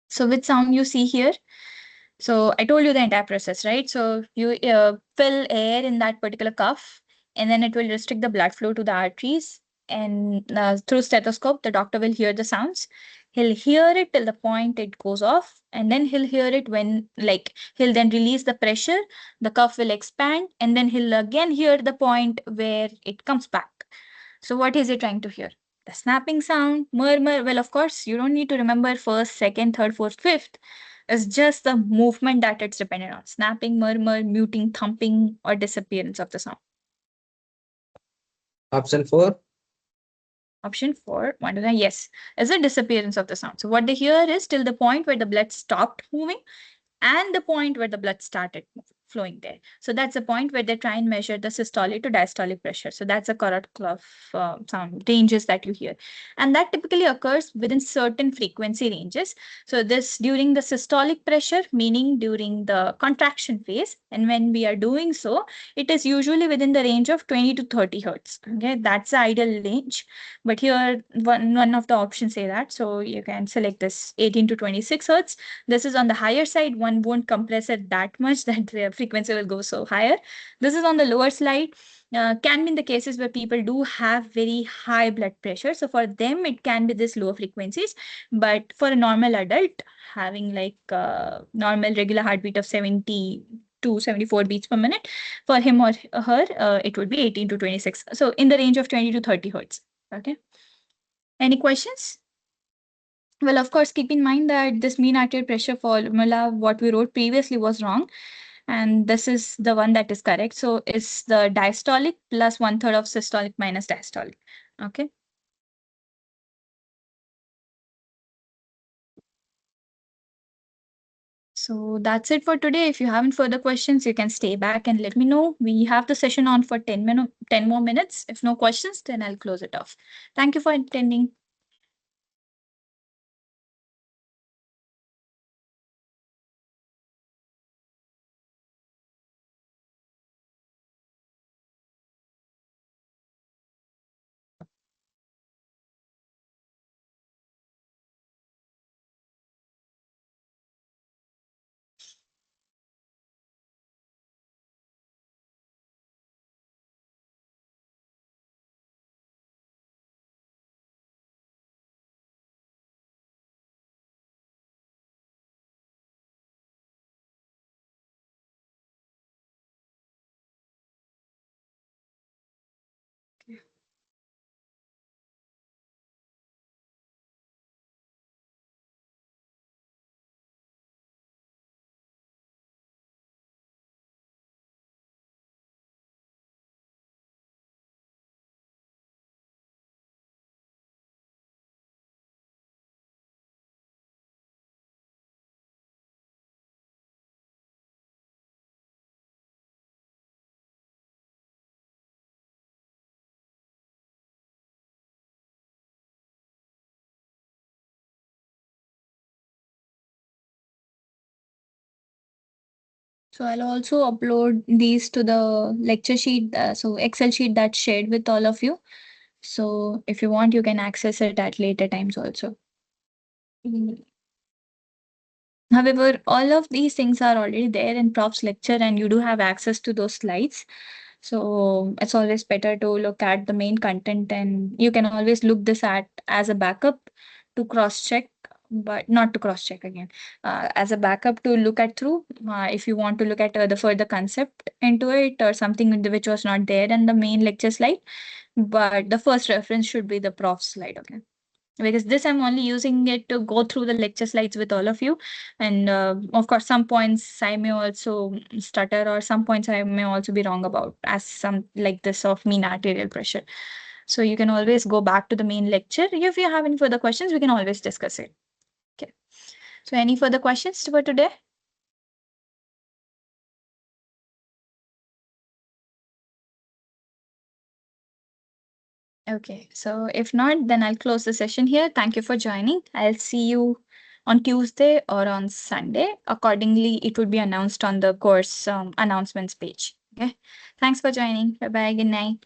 So which sound you see here? So I told you the entire process, right? So you fill air in that particular cuff, and then it will restrict the blood flow to the arteries. And through stethoscope, the doctor will hear the sounds. He'll hear it till the point it goes off, and then he'll hear it when, like, he'll then release the pressure. The cuff will expand, and then he'll again hear the point where it comes back. So what is he trying to hear? The snapping sound, murmur. Well, of course, you don't need to remember first, second, third, fourth, fifth. It's just the movement that it's dependent on. Snapping, murmur, muting, thumping, or disappearance of the sound. Option 4. Option 4, one to the yes, is a disappearance of the sound. So what they hear is till the point where the blood stopped moving and the point where the blood started flowing there. So that's the point where they try and measure the systolic to diastolic pressure. So that's a Korotkov sound ranges that you hear. And that typically occurs within certain frequency ranges. So this during the systolic pressure, meaning during the contraction phase. And when we are doing so, it is usually within the range of 20 to 30 hertz. Okay, that's the ideal range. But here, one of the options say that. So you can select this 18 to 26 hertz. This is on the higher side. One won't compress it that much that frequency will go so higher. This is on the lower slide. Can be in the cases where people do have very high blood pressure. So for them, it can be this lower frequencies. But for a normal adult having like normal regular heartbeat of 70 to 74 beats per minute, for him or her, it would be 18 to 26. So in the range of 20 to 30 hertz. Okay. Any questions? Well, of course, keep in mind that this mean arterial pressure formula, what we wrote previously, was wrong. And this is the one that is correct. So it's the diastolic plus 1/3 of systolic minus diastolic. Okay. So that's it for today. If you haven't further questions, you can stay back and let me know. We have the session on for 10 more minutes. If no questions, then I'll close it off. Thank you for attending. So I'll also upload these to the lecture sheet, so Excel sheet that's shared with all of you. So if you want, you can access it at later times also. Mm. However, all of these things are already there in Prof's lecture and you do have access to those slides. So it's always better to look at the main content and you can always look this at as a backup to cross check, but not to cross check again, as a backup to look at through if you want to look at the further concept into it or something which was not there in the main lecture slide. But the first reference should be the prof slide. Okay, because this I'm only using it to go through the lecture slides with all of you. And of course, some points I may also stutter or some points I may also be wrong about as some like this of mean arterial pressure. So you can always go back to the main lecture. If you have any further questions, we can always discuss it. Okay. So any further questions for today? Okay, so if not, then I'll close the session here. Thank you for joining. I'll see you on Tuesday or on Sunday. Accordingly, it would be announced on the course announcements page. Okay, thanks for joining. Bye bye. Good night.